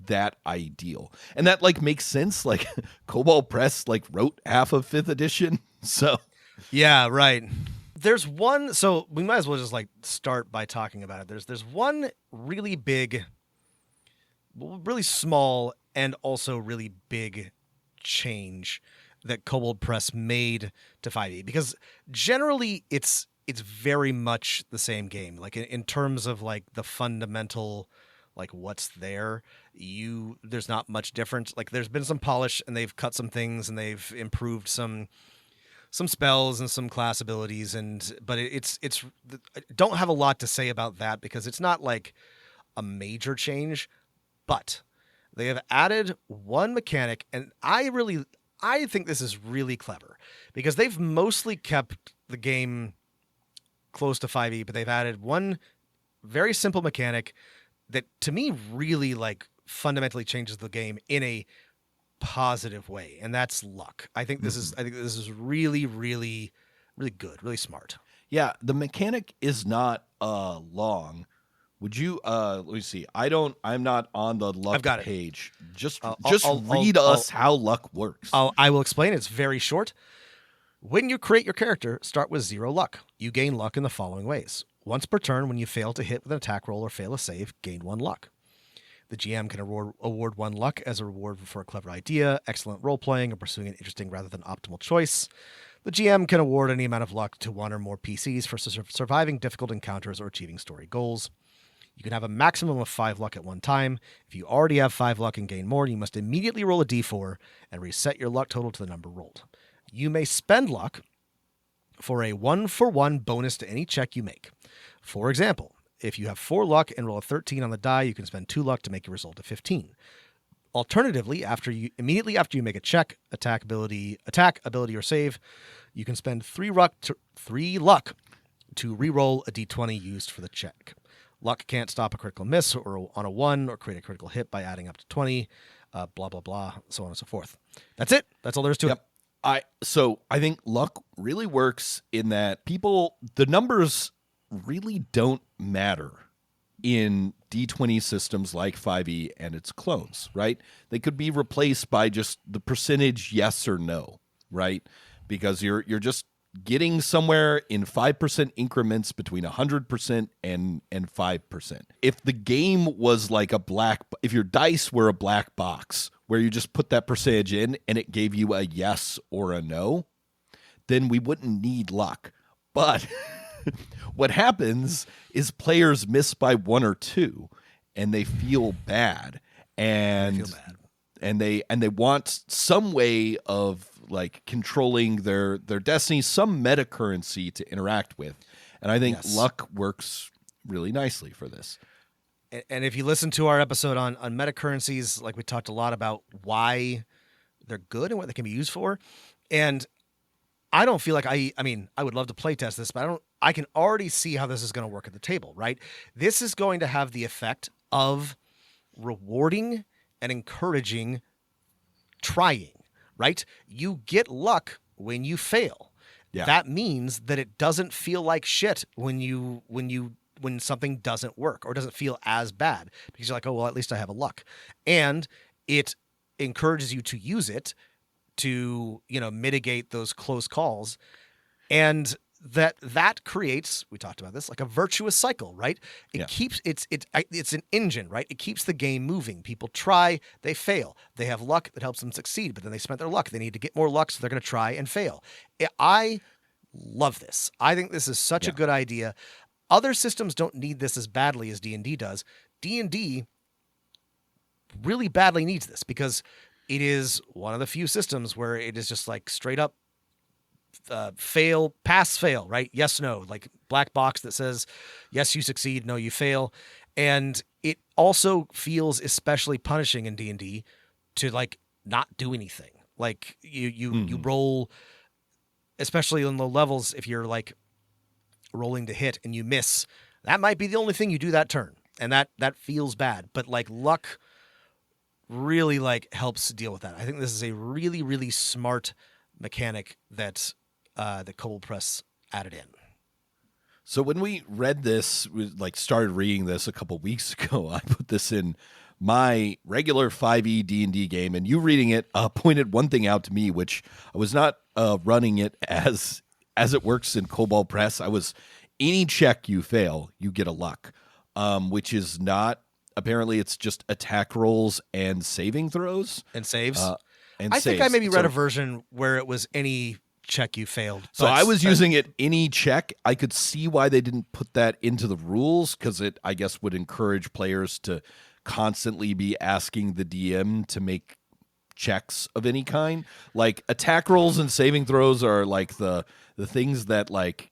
that ideal. And that like makes sense. Like Cobalt Press like wrote half of 5th edition. So yeah, right. There's one, so we might as well just like start by talking about it. There's one really big, really small, and also really big change that Kobold Press made to 5e, because generally it's very much the same game. Like in terms of like the fundamental, like what's there, there's not much different. Like there's been some polish, and they've cut some things, and they've improved some spells and some class abilities, but it's I don't have a lot to say about that because it's not like a major change, but they have added one mechanic, and I think this is really clever because they've mostly kept the game close to 5e, but they've added one very simple mechanic that to me really like fundamentally changes the game in a positive way, and that's luck. I think this is really, really, really good, really smart. Yeah, the mechanic is not long. Would you let me see. I'm not on the luck page. Just read us how luck works. I will explain. It's very short. When you create your character, start with 0 luck. You gain luck in the following ways. Once per turn, when you fail to hit with an attack roll or fail a save, gain 1 luck. The GM can award 1 luck as a reward for a clever idea, excellent role-playing, or pursuing an interesting rather than optimal choice. The GM can award any amount of luck to 1 or more PCs for surviving difficult encounters or achieving story goals. You can have a maximum of 5 luck at one time. If you already have 5 luck and gain more, you must immediately roll a d4 and reset your luck total to the number rolled. You may spend luck for a 1-for-1 bonus to any check you make. For example, if you have 4 luck and roll a 13 on the die, you can spend 2 luck to make your result a 15. Alternatively, immediately after you make a check, attack ability or save, you can spend 3 luck to re-roll a d20 used for the check. Luck can't stop a critical miss or on a 1 or create a critical hit by adding up to 20, blah, blah, blah, so on and so forth. That's it. That's all there is to it. So I think luck really works in that the numbers really don't matter in D20 systems like 5e and its clones, right? They could be replaced by just the percentage yes or no, right? Because you're just getting somewhere in 5% increments between 100% and 5%. If the game was like if your dice were a black box where you just put that percentage in and it gave you a yes or a no, then we wouldn't need luck. But what happens is players miss by 1 or 2 and they feel bad. And they want some way of like controlling their destiny, some meta currency to interact with. And I think luck works really nicely for this. And if you listen to our episode on meta currencies, like we talked a lot about why they're good and what they can be used for. And I don't feel like I would love to play test this, but I can already see how this is going to work at the table, right? This is going to have the effect of rewarding and encouraging trying, right? You get luck when you fail. Yeah. That means that it doesn't feel like shit when something doesn't work or doesn't feel as bad because you're like, oh, well, at least I have a luck. And it encourages you to use it to, mitigate those close calls. And that creates, we talked about this, like a virtuous cycle, right? It keeps it's an engine, right? It keeps the game moving. People try, they fail. They have luck that helps them succeed, but then they spent their luck. They need to get more luck, so they're going to try and fail. I love this. I think this is such a good idea. Other systems don't need this as badly as D&D does. D&D really badly needs this because it is one of the few systems where it is just like straight up fail, pass, fail, right? Yes, no, like black box that says, yes, you succeed, no, you fail. And it also feels especially punishing in D&D to like not do anything. Like you roll, especially on low levels, if you're like rolling to hit and you miss, that might be the only thing you do that turn. and that feels bad. But like luck really like helps deal with that. I think this is a really really smart mechanic that the Kobold Press added in. So when we read this, we like started reading this a couple weeks ago, I put this in my regular 5e D&D game, and you reading it pointed one thing out to me, which I was not running it as it works in Kobold Press. I was any check you fail, you get a luck, which is not. Apparently, it's just attack rolls and saving throws and saves. I think I maybe read a version where it was any check you failed. So I was using it any check. I could see why they didn't put that into the rules, because it, I guess, would encourage players to constantly be asking the DM to make checks of any kind. Like attack rolls and saving throws are like the things that like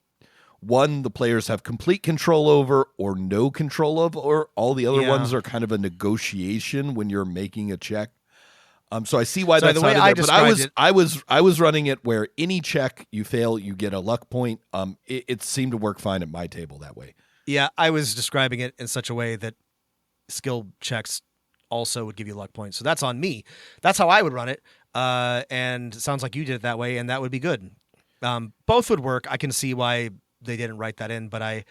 one, the players have complete control over or no control of, or all the other ones are kind of a negotiation when you're making a check. So I see why that's not in there, but I was running it where any check you fail, you get a luck point. It seemed to work fine at my table that way. Yeah, I was describing it in such a way that skill checks also would give you luck points. So that's on me. That's how I would run it. And it sounds like you did it that way, and that would be good. Both would work. I can see why they didn't write that in, but I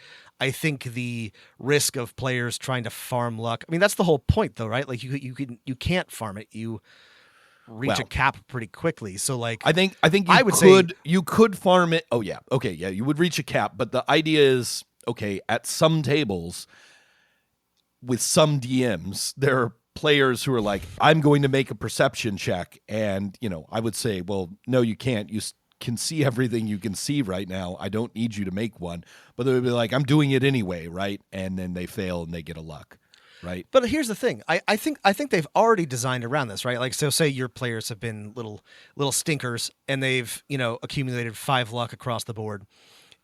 think the risk of players trying to farm luck. I mean, that's the whole point, though, right? Like you can't farm it. You reach a cap pretty quickly. So like I think you could farm it. Oh yeah. Okay, yeah, you would reach a cap, but the idea is, okay, at some tables with some DMs, there are players who are like, I'm going to make a perception check, and I would say, well, no, you can't. You can see everything you can see right now. I don't need you to make one. But they would be like, I'm doing it anyway, right? And then they fail and they get a luck. Right. But here's the thing. I think they've already designed around this, right? Like, so say your players have been little stinkers, and they've, accumulated 5 luck across the board.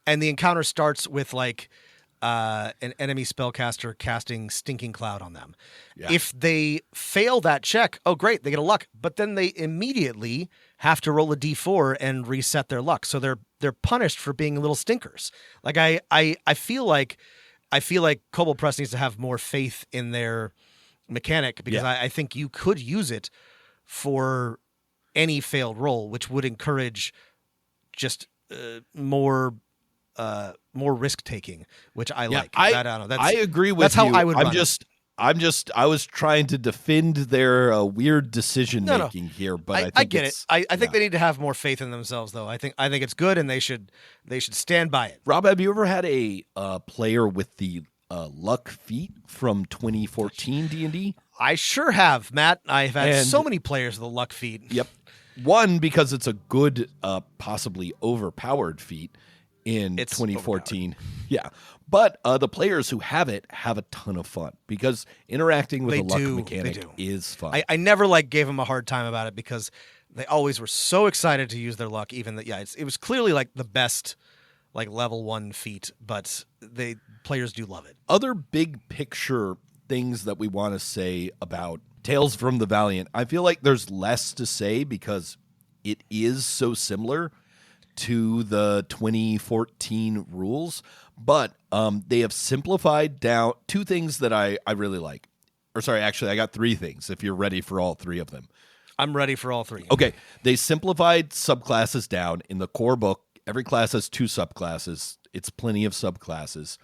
And the encounter starts with like an enemy spellcaster casting Stinking Cloud on them. Yeah. If they fail that check, oh great, they get a luck. But then they immediately have to roll a d4 and reset their luck. So they're punished for being little stinkers. Like I feel like Kobold Press needs to have more faith in their mechanic, because I think you could use it for any failed roll, which would encourage just more risk taking, which I like. I don't know. I agree with you. That's how I would run it. I was trying to defend their weird decision making here, but I get it. I think they need to have more faith in themselves, though. I think it's good, and they should stand by it. Rob, have you ever had a player with the luck feat from 2014 D&D? I sure have, Matt. I've had so many players with the luck feat. Yep. One, because it's a good, possibly overpowered feat in 2014. Yeah. But the players who have it have a ton of fun, because interacting with a luck mechanic is fun. I never gave them a hard time about it, because they always were so excited to use their luck. Even that, it was clearly like the best level 1 feat, but players do love it. Other big picture things that we want to say about Tales from the Valiant, I feel like there's less to say because it is so similar to the 2014 rules, but they have simplified down 2 things that I really like. Or sorry, actually, I got 3 things, if you're ready for all 3 of them. I'm ready for all 3. Okay. They simplified subclasses down. In the core book, every class has 2 subclasses. It's plenty of subclasses.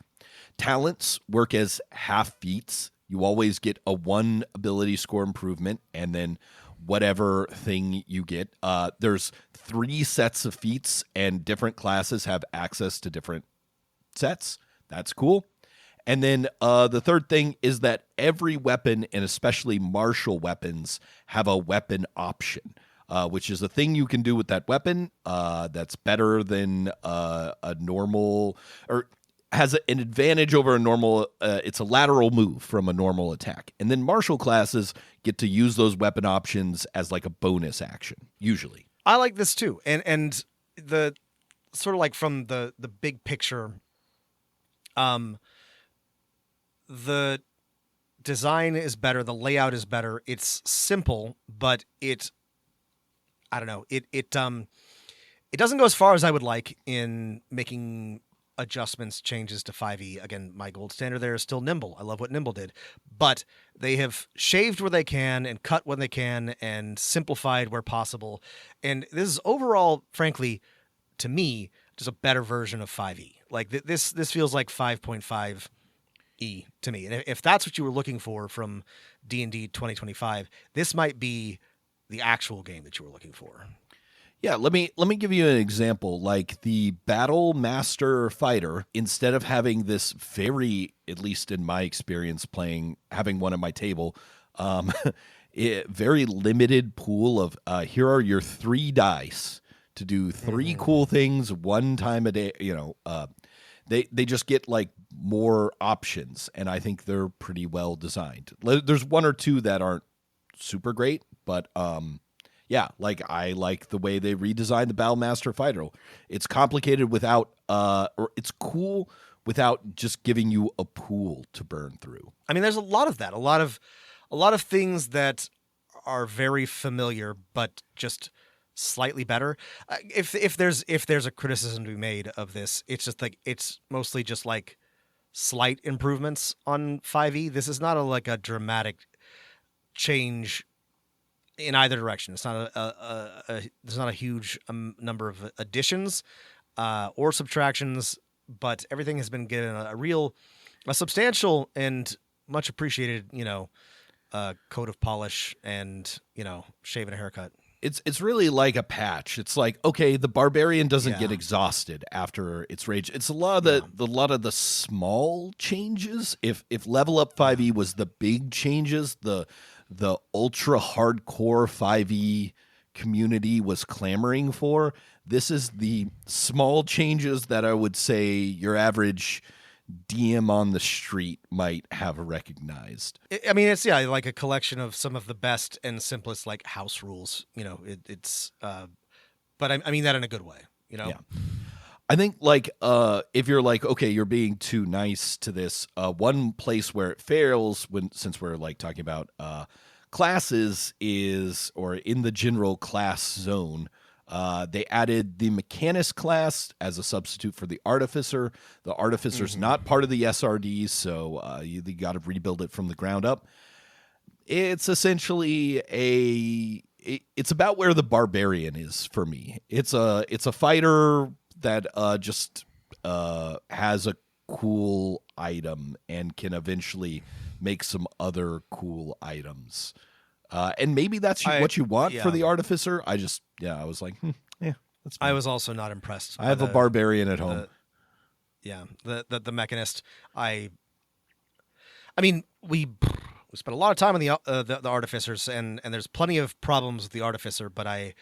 Talents work as half feats. You always get a 1 ability score improvement, and then whatever thing you get. There's 3 sets of feats, and different classes have access to different sets. That's cool. And then the third thing is that every weapon, and especially martial weapons, have a weapon option, which is a thing you can do with that weapon that's better than a normal, or has an advantage over a normal. It's a lateral move from a normal attack. And then martial classes get to use those weapon options as a bonus action, usually. I like this too. And the sort of from the big picture, the design is better, the layout is better. It's simple, but I don't know. It doesn't go as far as I would like in making adjustments, changes to 5e. Again, my gold standard there is still Nimble. I love what Nimble did. But they have shaved where they can and cut when they can and simplified where possible. And this is overall, frankly, to me, just a better version of 5e. Like this feels like 5.5e to me. And if that's what you were looking for from D&D 2025, this might be the actual game that you were looking for. Yeah, let me give you an example. Like the Battle Master Fighter, instead of having this very, at least in my experience having one at my table, very limited pool of here are your 3 dice to do 3 cool things one time a day. They just get like more options, and I think they're pretty well designed. There's 1 or 2 that aren't super great, but yeah, like I like the way they redesigned the Battlemaster Fighter. It's complicated without, or it's cool without just giving you a pool to burn through. I mean, there's a lot of that. A lot of things that are very familiar, but just slightly better. If there's a criticism to be made of this, it's just like it's mostly just like slight improvements on 5e. This is not a dramatic change in either direction. It's not there's not a huge number of additions or subtractions, but everything has been given a substantial and much appreciated, coat of polish and, shave and a haircut. It's really like a patch. It's like, okay, the barbarian doesn't get exhausted after its rage. It's a lot of the small changes. If Level Up 5e was the big changes, the ultra hardcore 5e community was clamoring for, this is the small changes that I would say your average DM on the street might have recognized. I mean, it's like a collection of some of the best and simplest like house rules. It's but I mean that in a good way. Yeah. I think if you're like, okay, you're being too nice to this, one place where it fails since we're like talking about classes is, or in the general class zone, they added the Mechanist class as a substitute for the Artificer. The Artificer's not part of the SRD, so you got to rebuild it from the ground up. It's essentially it's about where the Barbarian is for me. It's a fighter that just has a cool item and can eventually make some other cool items. And maybe that's what you want for the Artificer. I was like, that's fine. I was also not impressed. I have a Barbarian at home. The Mechanist. I mean, we spent a lot of time on the Artificers, and there's plenty of problems with the Artificer, but I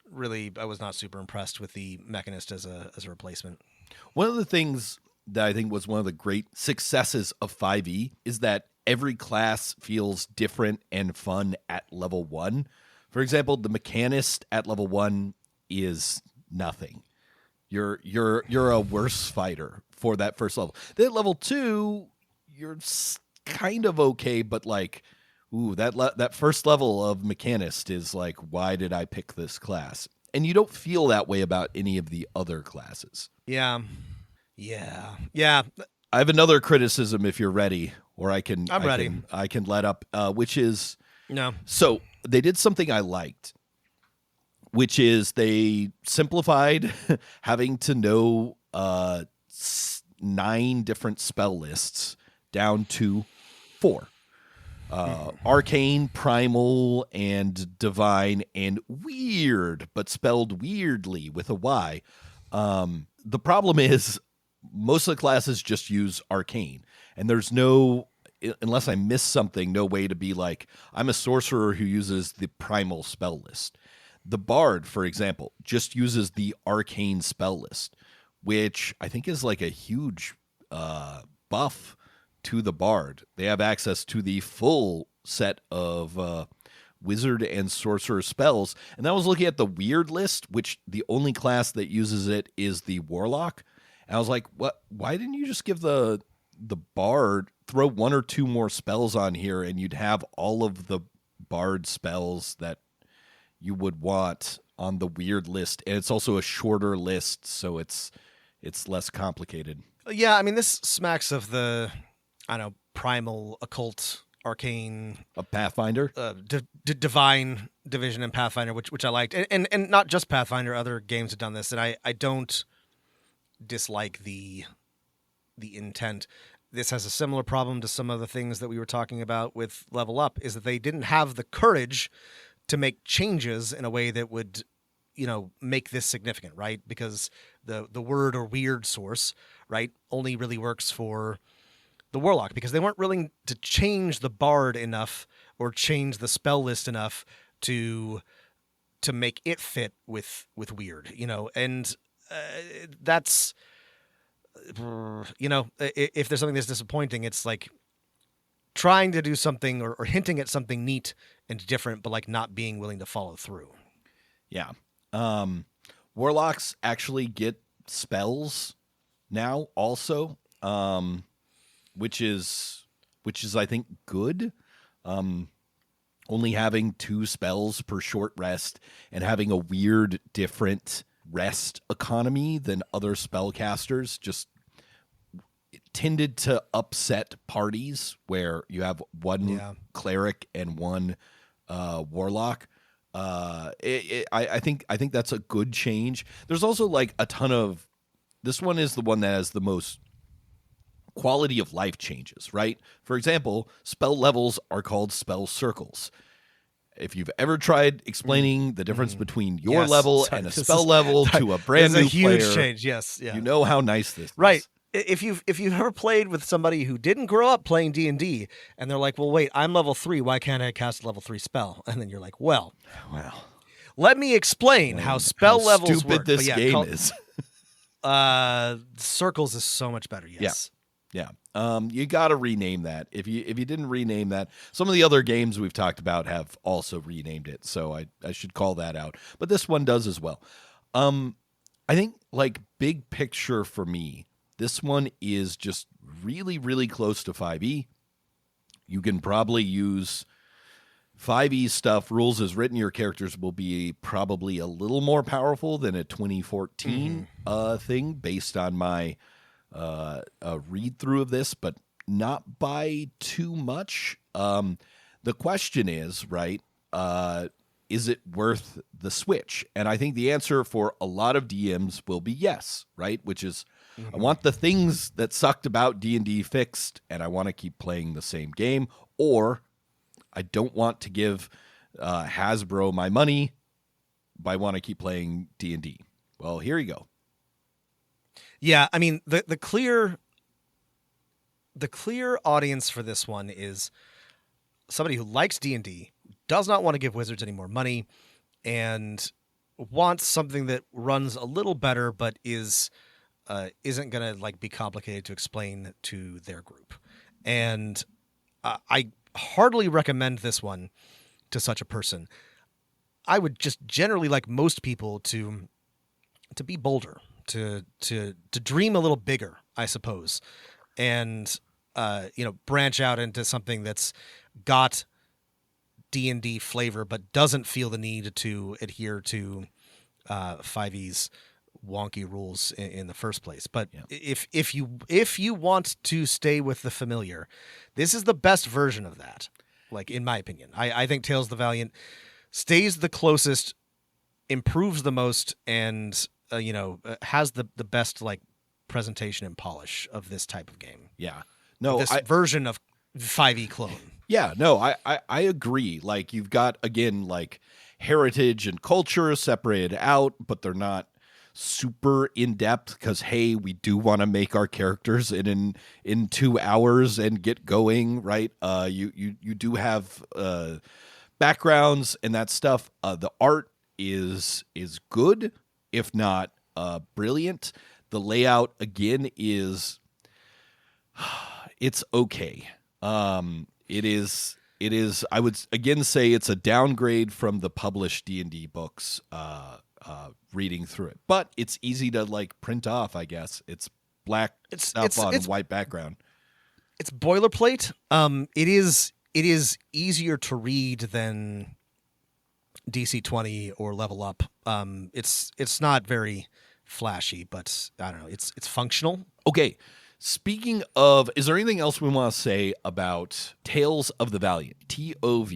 was not super impressed with the Mechanist as a replacement. One of the things that I think was one of the great successes of 5e is that every class feels different and fun at level 1. For example, the Mechanist at level 1 is nothing. You're a worse fighter for that first level. Then at level 2, you're kind of okay, but like, that first level of Mechanist is like, why did I pick this class? And you don't feel that way about any of the other classes. Yeah. I have another criticism if you're ready, or I'm ready. I can let up, which is no. So they did something I liked, which is they simplified having to know 9 different spell lists down to 4. Arcane, Primal, and Divine, and Weird, but spelled weirdly with a Y. The problem is most of the classes just use Arcane, and there's no, unless I miss something, no way to be like, I'm a sorcerer who uses the Primal spell list. The Bard, for example, just uses the Arcane spell list, which I think is like a huge buff to the Bard. They have access to the full set of wizard and sorcerer spells. And I was looking at the Weird list, which the only class that uses it is the Warlock. And I was like, what? Why didn't you just give the Bard, throw 1 or 2 more spells on here, and you'd have all of the Bard spells that you would want on the Weird list? And it's also a shorter list, so it's it's less complicated. Yeah, I mean, this smacks of the, I don't know, primal, occult, arcane, A Pathfinder. divine division in Pathfinder, which I liked, and not just Pathfinder. Other games have done this, and I don't dislike the intent. This has a similar problem to some of the things that we were talking about with Level Up, is that they didn't have the courage to make changes in a way that would, make this significant, right? Because the word or weird source, right, only really works for the Warlock, because they weren't willing to change the bard enough or change the spell list enough to make it fit with weird, and that's, if there's something that's disappointing, it's like trying to do something or hinting at something neat and different, but like not being willing to follow through. Yeah. Warlocks actually get spells now also, which is I think good. Only having 2 spells per short rest and having a weird different rest economy than other spellcasters just tended to upset parties where you have one cleric and one warlock. I think that's a good change. There's also like a ton of, this one is the one that has the most quality of life changes, right? For example, spell levels are called spell circles. If you've ever tried explaining the difference between your level and a spell level to a brand new huge player, change. Yes, yeah. You know how nice this right. is. If you've ever played with somebody who didn't grow up playing D&D, and they're like, "Well, wait, I'm level 3. Why can't I cast a level 3 spell?" And then you're like, "Well, let me explain how spell levels stupid work." This game is. Circles is so much better. Yes. Yeah. You got to rename that. If you didn't rename that, some of the other games we've talked about have also renamed it, so I should call that out. But this one does as well. I think like big picture for me, this one is just really, really close to 5e. You can probably use 5e stuff. Rules as written, your characters will be probably a little more powerful than a 2014 thing based on my read through of this, but not by too much. The question is, right, is it worth the switch? And I think the answer for a lot of DMs will be yes, right? Which is, I want the things that sucked about D&D fixed, and I want to keep playing the same game, or I don't want to give Hasbro my money, but I want to keep playing D&D. Well, here you go. Yeah, I mean, the clear audience for this one is somebody who likes D&D, does not want to give Wizards any more money, and wants something that runs a little better, but isn't going to like be complicated to explain to their group. And I heartily recommend this one to such a person. I would just generally like most people to be bolder, to dream a little bigger, I suppose, and branch out into something that's got D&D flavor but doesn't feel the need to adhere to 5e's wonky rules in the first place. But if you want to stay with the familiar, this is the best version of that. Like, in my opinion, I think Tales of the Valiant stays the closest, improves the most, and has the best like presentation and polish of this type of game. Yeah. No, this version of 5e clone. Yeah, no, I agree. Like, you've got, again, like heritage and culture separated out, but they're not super in depth because, hey, we do want to make our characters in 2 hours and get going, right? You do have backgrounds and that stuff. The art is good, if not brilliant. The layout, again, is it's okay. It is. I would again say it's a downgrade from the published D&D books. Reading through it, but it's easy to like print off. I guess it's black stuff on white background. It's boilerplate. It is easier to read than DC 20 or Level Up. It's not very flashy, but I don't know. It's functional. Okay. Speaking of, is there anything else we want to say about Tales of the Valiant, TOV?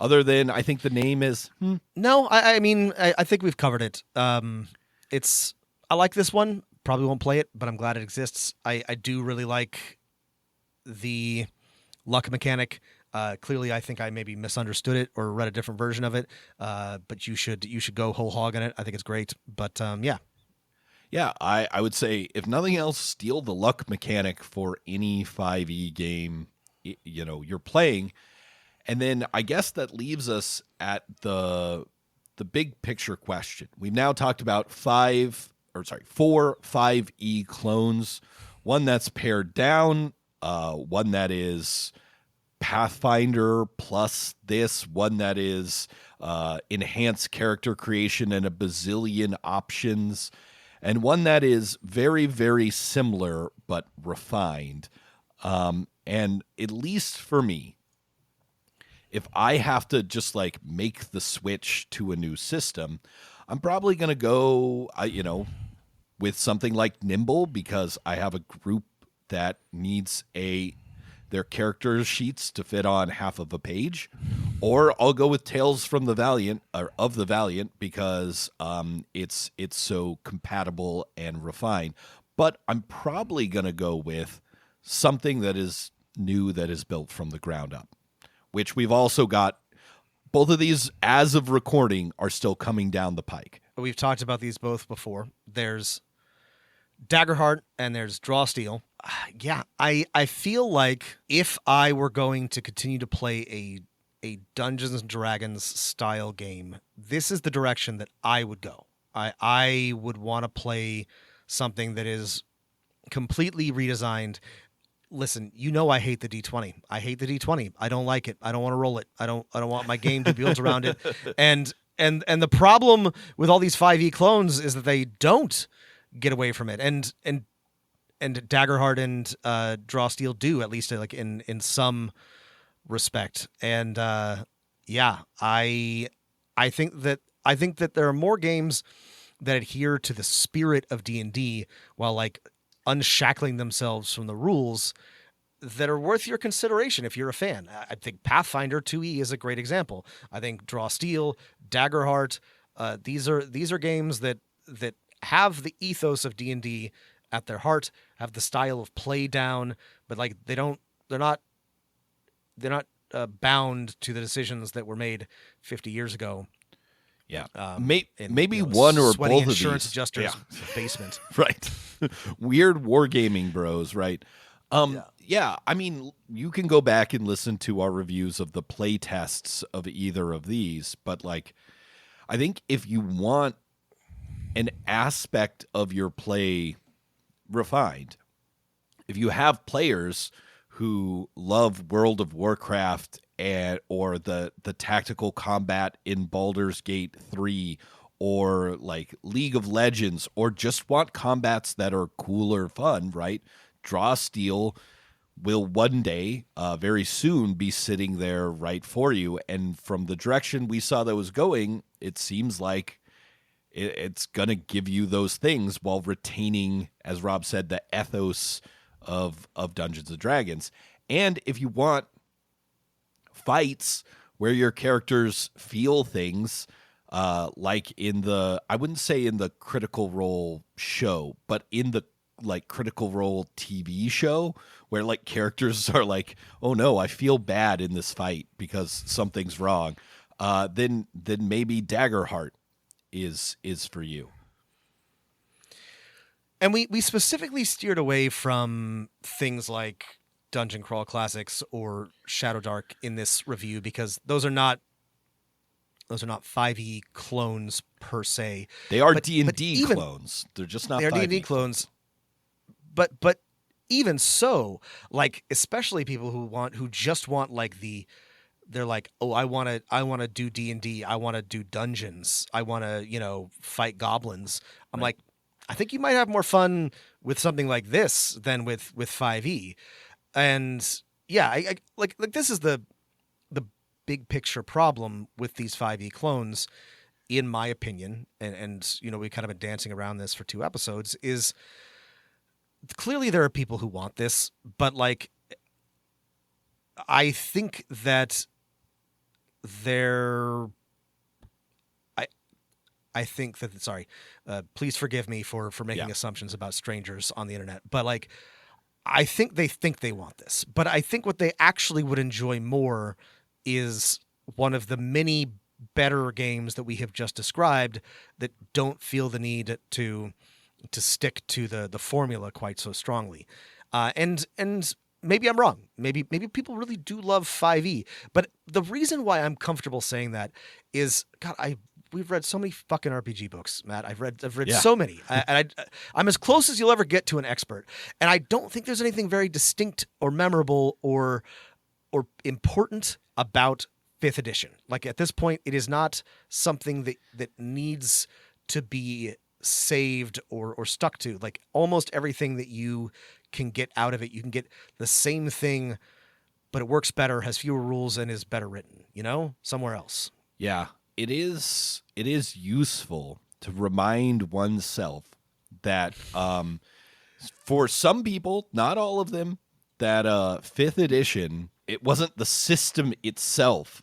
Other than I think the name is No, I mean I think we've covered it. I like this one. Probably won't play it, but I'm glad it exists. I do really like the luck mechanic. Clearly, I think I maybe misunderstood it or read a different version of it. But you should go whole hog on it. I think it's great. But yeah. Yeah, I would say, if nothing else, steal the luck mechanic for any 5e game you're playing. And then I guess that leaves us at the big picture question. We've now talked about 4 5e clones, one that's pared down, one that is Pathfinder plus this, one that is enhanced character creation and a bazillion options, and one that is very, very similar but refined. And at least for me, if I have to just like make the switch to a new system, I'm probably going to go, with something like Nimble, because I have a group that needs their character sheets to fit on half of a page. Or I'll go with Tales from the Valiant, or of the Valiant, because it's so compatible and refined. But I'm probably going to go with something that is new, that is built from the ground up, which we've also got. Both of these, as of recording, are still coming down the pike. We've talked about these both before. There's Daggerheart and there's Draw Steel. Yeah, I feel like if I were going to continue to play a Dungeons and Dragons style game, this is the direction that I would go. I would want to play something that is completely redesigned. Listen, I hate the D20. I hate the D20. I don't like it. I don't want to roll it. I don't want my game to be built around it. And the problem with all these 5e clones is that they don't get away from it. And Daggerheart and Draw Steel do, at least like in some respect. And yeah, I think that there are more games that adhere to the spirit of D&D while like unshackling themselves from the rules that are worth your consideration if you're a fan. I think Pathfinder 2e is a great example. I think Draw Steel, Daggerheart, these are games that have the ethos of D&D at their heart, have the style of play down, but like they're not bound to the decisions that were made 50 years ago. Yeah, maybe one or both of these. Insurance adjuster's basement. Right. Weird wargaming bros, right? Yeah, I mean, you can go back and listen to our reviews of the play tests of either of these, but like, I think if you want an aspect of your play refined, if you have players who love World of Warcraft or the tactical combat in Baldur's Gate 3, or like League of Legends, or just want combats that are cool or fun, right? Draw Steel will one day, very soon, be sitting there right for you. And from the direction we saw that was going, it seems like it's going to give you those things while retaining, as Rob said, the ethos of Dungeons and Dragons. And if you want fights where your characters feel things, like in I wouldn't say in the Critical Role show, but in the like Critical Role TV show, where like characters are like, oh no, I feel bad in this fight because something's wrong, then maybe Daggerheart is for you. And we specifically steered away from things like Dungeon Crawl Classics or Shadow Dark in this review because those are not 5e clones per se. They are D&D clones. They're just not 5e. They're D&D clones. But even so, like especially people who just want like they're like, oh, I want to do D&D. I want to do dungeons. I want to, fight goblins. I'm like, I think you might have more fun with something like this than with 5e. And yeah, I like this is the big picture problem with these 5e clones in my opinion, and we kind of been dancing around this for 2 episodes, is clearly there are people who want this, but like, I think that I think that, sorry, please forgive me for making assumptions about strangers on the internet, but like, I think they want this, but I think what they actually would enjoy more is one of the many better games that we have just described that don't feel the need to stick to the formula quite so strongly. And maybe I'm wrong. Maybe people really do love 5e, but the reason why I'm comfortable saying that is, God, we've read so many fucking RPG books, Matt. I've read so many, and I'm as close as you'll ever get to an expert. And I don't think there's anything very distinct or memorable or important about 5th edition. Like, at this point, it is not something that needs to be saved or stuck to. Like, almost everything that you can get out of it, you can get the same thing, but it works better, has fewer rules, and is better written, somewhere else. Yeah. It is useful to remind oneself that for some people, not all of them, that 5th edition, it wasn't the system itself.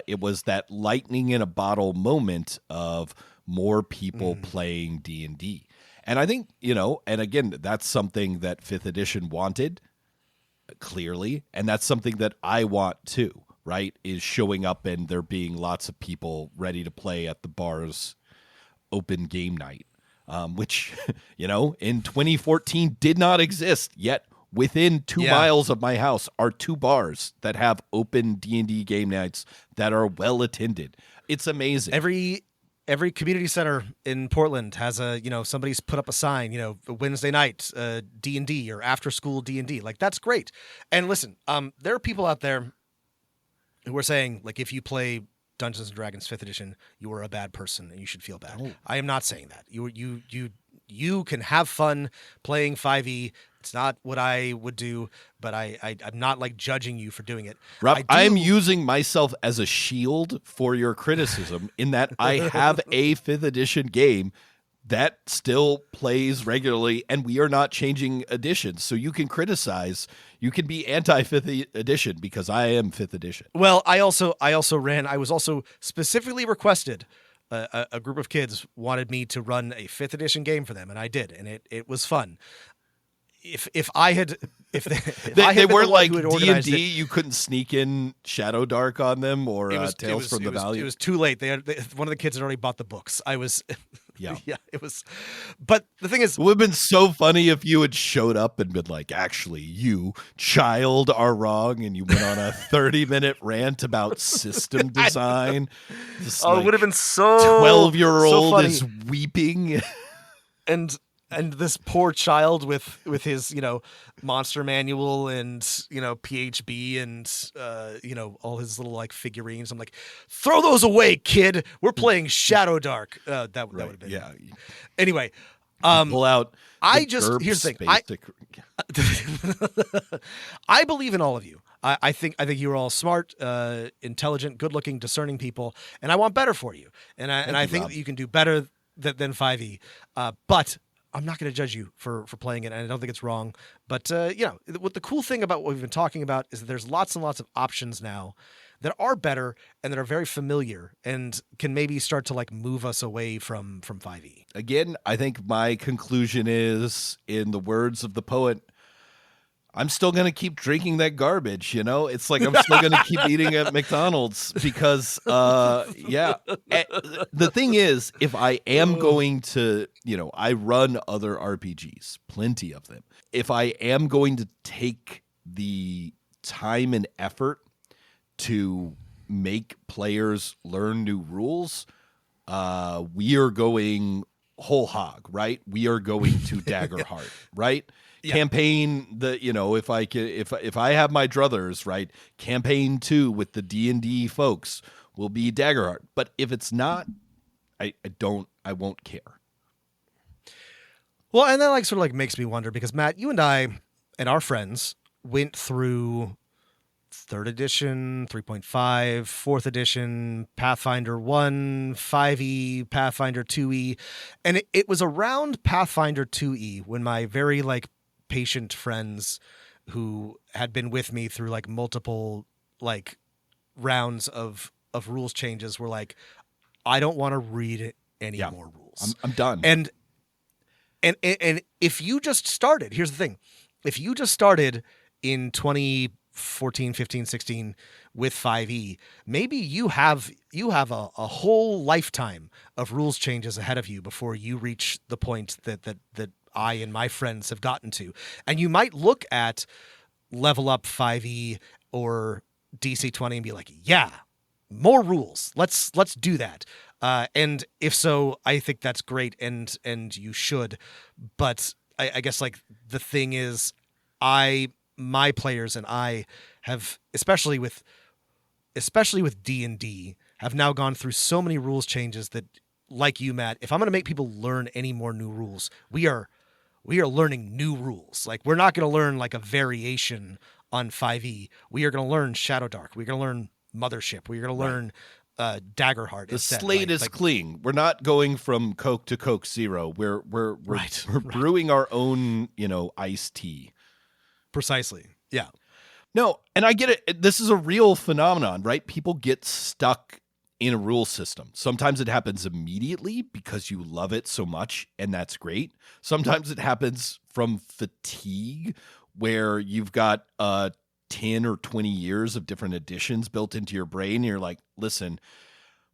It was that lightning in a bottle moment of more people playing D&D. And I think, and again, that's something that 5th edition wanted, clearly, and that's something that I want too. Right, is showing up and there being lots of people ready to play at the bar's open game night, which, in 2014 did not exist. Yet within 2 miles of my house are 2 bars that have open D&D game nights that are well attended. It's amazing. Every community center in Portland has somebody's put up a sign, Wednesday night D&D or after school D&D. Like, that's great. And listen, there are people out there who are saying, like, if you play Dungeons and Dragons 5th edition, you are a bad person and you should feel bad. Oh. I am not saying that. You can have fun playing 5e. It's not what I would do, but I'm not like judging you for doing it. Rob, I'm using myself as a shield for your criticism in that I have a 5th edition game that still plays regularly, and we are not changing editions. So you can criticize, you can be anti-5th edition because I am 5th edition. Well, I was also specifically requested, a group of kids wanted me to run a 5th edition game for them, and I did, and it was fun. If they weren't like D&D, you couldn't sneak in Shadow Dark on them or Tales from the Valley. It was too late. One of the kids had already bought the books. Yeah, it was. But the thing is, it would have been so funny if you had showed up and been like, actually, you, child, are wrong. And you went on a 30-minute rant about system design. It would have been so 12-year-old is weeping. And this poor child with his, monster manual and, PHB and, all his little like figurines. I'm like, throw those away, kid. We're playing Shadow Dark. That would have been. Yeah. Anyway. Pull out. Here's the thing. I believe in all of you. I think you're all smart, intelligent, good looking, discerning people. And I want better for you. And I think that you can do better than 5e. But I'm not going to judge you for playing it, and I don't think it's wrong. But, what the cool thing about what we've been talking about is that there's lots and lots of options now that are better and that are very familiar and can maybe start to, like, move us away from 5e. Again, I think my conclusion is, in the words of the poet, I'm still going to keep drinking that garbage, It's like I'm still going to keep eating at McDonald's because, the thing is, if I am going to, I run other RPGs, plenty of them. If I am going to take the time and effort to make players learn new rules, we are going whole hog, right? We are going to Daggerheart, right? Yeah. Campaign if I have my druthers, right, campaign 2 with the D&D folks will be Daggerheart. But if it's not, I won't care. Well, and that sort of makes me wonder because Matt, you and I and our friends went through 3rd edition, 3.5, 4th edition, Pathfinder 1, 5e, Pathfinder 2e. And it was around Pathfinder 2e when my very like patient friends who had been with me through like multiple like rounds of rules changes were like, I don't want to read any more rules. I'm done. And if you just started, here's the thing. If you just started in 2014, 15, 16 with 5e, maybe you have a whole lifetime of rules changes ahead of you before you reach the point that I and my friends have gotten to. And you might look at Level Up 5e or DC 20 and be like, yeah, more rules. Let's do that. And if so, I think that's great, and you should. But I guess like the thing is, my players and I have, especially with D&D, have now gone through so many rules changes that, like you, Matt, if I'm going to make people learn any more new rules, we are learning new rules. Like, we're not going to learn like a variation on 5e. We are going to learn Shadow Dark. We're going to learn Mothership. We're going to learn Daggerheart. The slate is clean. We're not going from Coke to Coke Zero. We're brewing our own, iced tea. Precisely. Yeah. No, and I get it. This is a real phenomenon, right? People get stuck in a rule system. Sometimes it happens immediately because you love it so much, and that's great. Sometimes it happens from fatigue, where you've got 10 or 20 years of different editions built into your brain. And you're like, listen,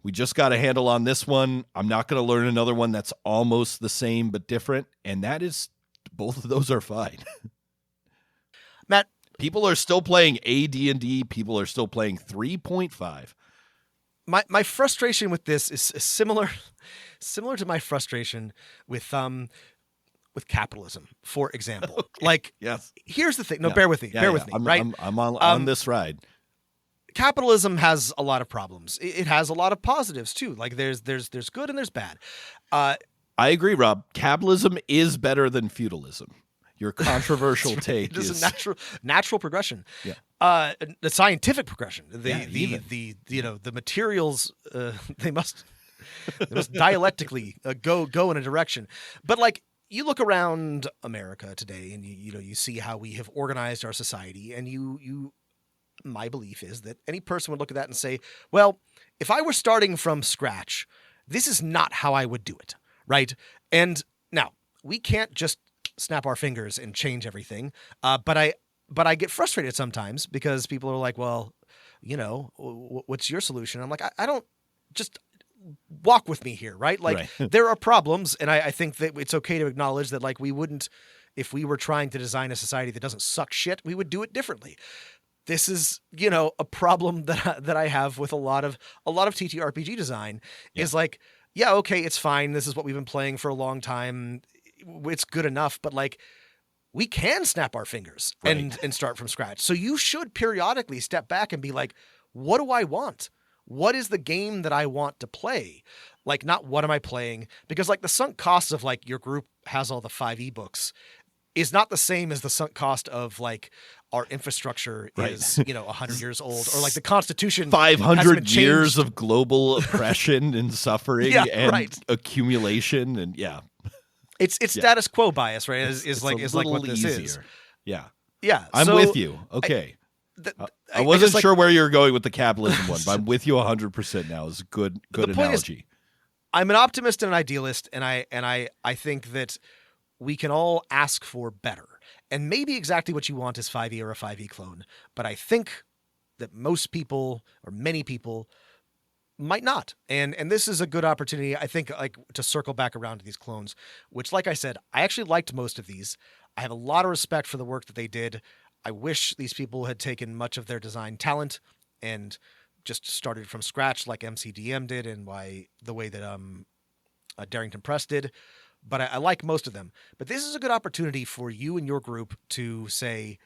we just got a handle on this one. I'm not going to learn another one that's almost the same but different. And that is, both of those are fine. Matt, people are still playing AD&D. People are still playing 3.5. My frustration with this is similar to my frustration with capitalism, for example. Okay. Like, yes. Here's the thing. No, bear with me. Bear with me. I'm on this ride. Capitalism has a lot of problems. It has a lot of positives too. Like, there's good and there's bad. I agree, Rob. Capitalism is better than feudalism. Your controversial take is a natural progression. Yeah. The scientific progression. The materials they must dialectically go in a direction. But like, you look around America today, and you see how we have organized our society, and my belief is that any person would look at that and say, well, if I were starting from scratch, this is not how I would do it, right? And now, we can't just snap our fingers and change everything, but I get frustrated sometimes because people are like, well, what's your solution? I'm like, I don't, just walk with me here, right? Like, right. There are problems, and I think that it's okay to acknowledge that, like, we wouldn't, if we were trying to design a society that doesn't suck shit, we would do it differently. This is, a problem that I have with a lot of TTRPG design. Yeah. Is like, yeah, okay, it's fine. This is what we've been playing for a long time. It's good enough, but like, we can snap our fingers and start from scratch. So you should periodically step back and be like, what do I want? What is the game that I want to play? Like, not what am I playing? Because like, the sunk costs of like, your group has all the 5e books is not the same as the sunk cost of like, our infrastructure is 100 years old, or like the Constitution 500 years of global oppression and suffering and accumulation, and it's status quo bias, right? Is like what this easier. Is. Yeah. I'm with you. Okay. I wasn't sure where you were going with the capitalism one, but I'm with you 100% now. It's a good analogy. I'm an optimist and an idealist, and I think that we can all ask for better. And maybe exactly what you want is 5e or a 5e clone, but I think that most people, or many people, might not. And this is a good opportunity, I think, like, to circle back around to these clones, which, like I said, I actually liked most of these. I have a lot of respect for the work that they did. I wish these people had taken much of their design talent and just started from scratch like MCDM did, and the way that Darrington Press did. But I like most of them. But this is a good opportunity for you and your group to say,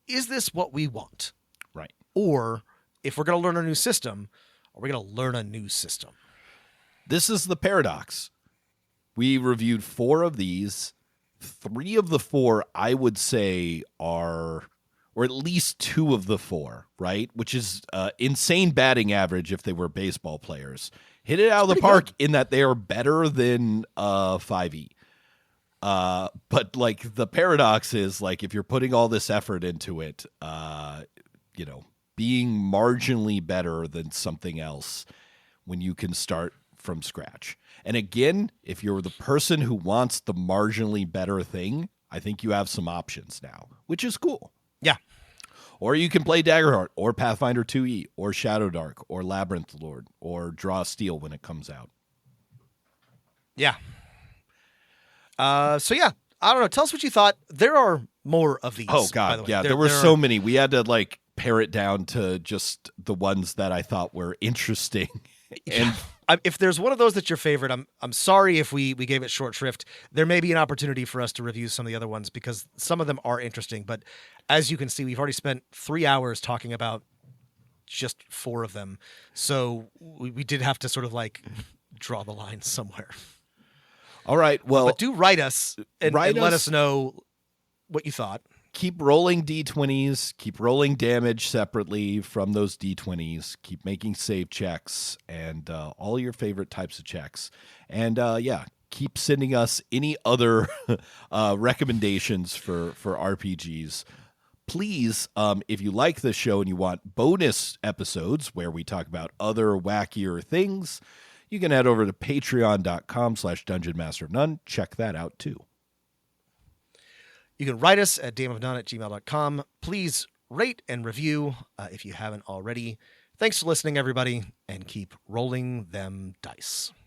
is this what we want? Right. Or if we're going to learn a new system, are we going to learn a new system? This is the paradox. We reviewed 4 of these. 3 of the 4, I would say, are or at least 2 of the 4, right? Which is insane batting average if they were baseball players. Hit it out of the park in that they are better than 5e. But like the paradox is like if you're putting all this effort into it, being marginally better than something else when you can start from scratch. And again, if you're the person who wants the marginally better thing, I think you have some options now, which is cool. Yeah. Or you can play Daggerheart or Pathfinder 2e or Shadow Dark or Labyrinth Lord or Draw Steel when it comes out. Yeah. So yeah, I don't know. Tell us what you thought. There are more of these. Oh God, by the way. yeah, there were so many. We had to like pare it down to just the ones that I thought were interesting. And if there's one of those that's your favorite, I'm sorry if we gave it short shrift. There may be an opportunity for us to review some of the other ones because some of them are interesting. But as you can see, we've already spent 3 hours talking about just 4 of them. So we did have to sort of like draw the line somewhere. All right, well, but do write us and let us know what you thought. Keep rolling D20s, keep rolling damage separately from those D20s, keep making save checks and all your favorite types of checks. And keep sending us any other recommendations for RPGs. Please, if you like this show and you want bonus episodes where we talk about other wackier things, you can head over to patreon.com/dungeonmasterofnone. Check that out too. You can write us at dameofnone@gmail.com. Please rate and review if you haven't already. Thanks for listening, everybody, and keep rolling them dice.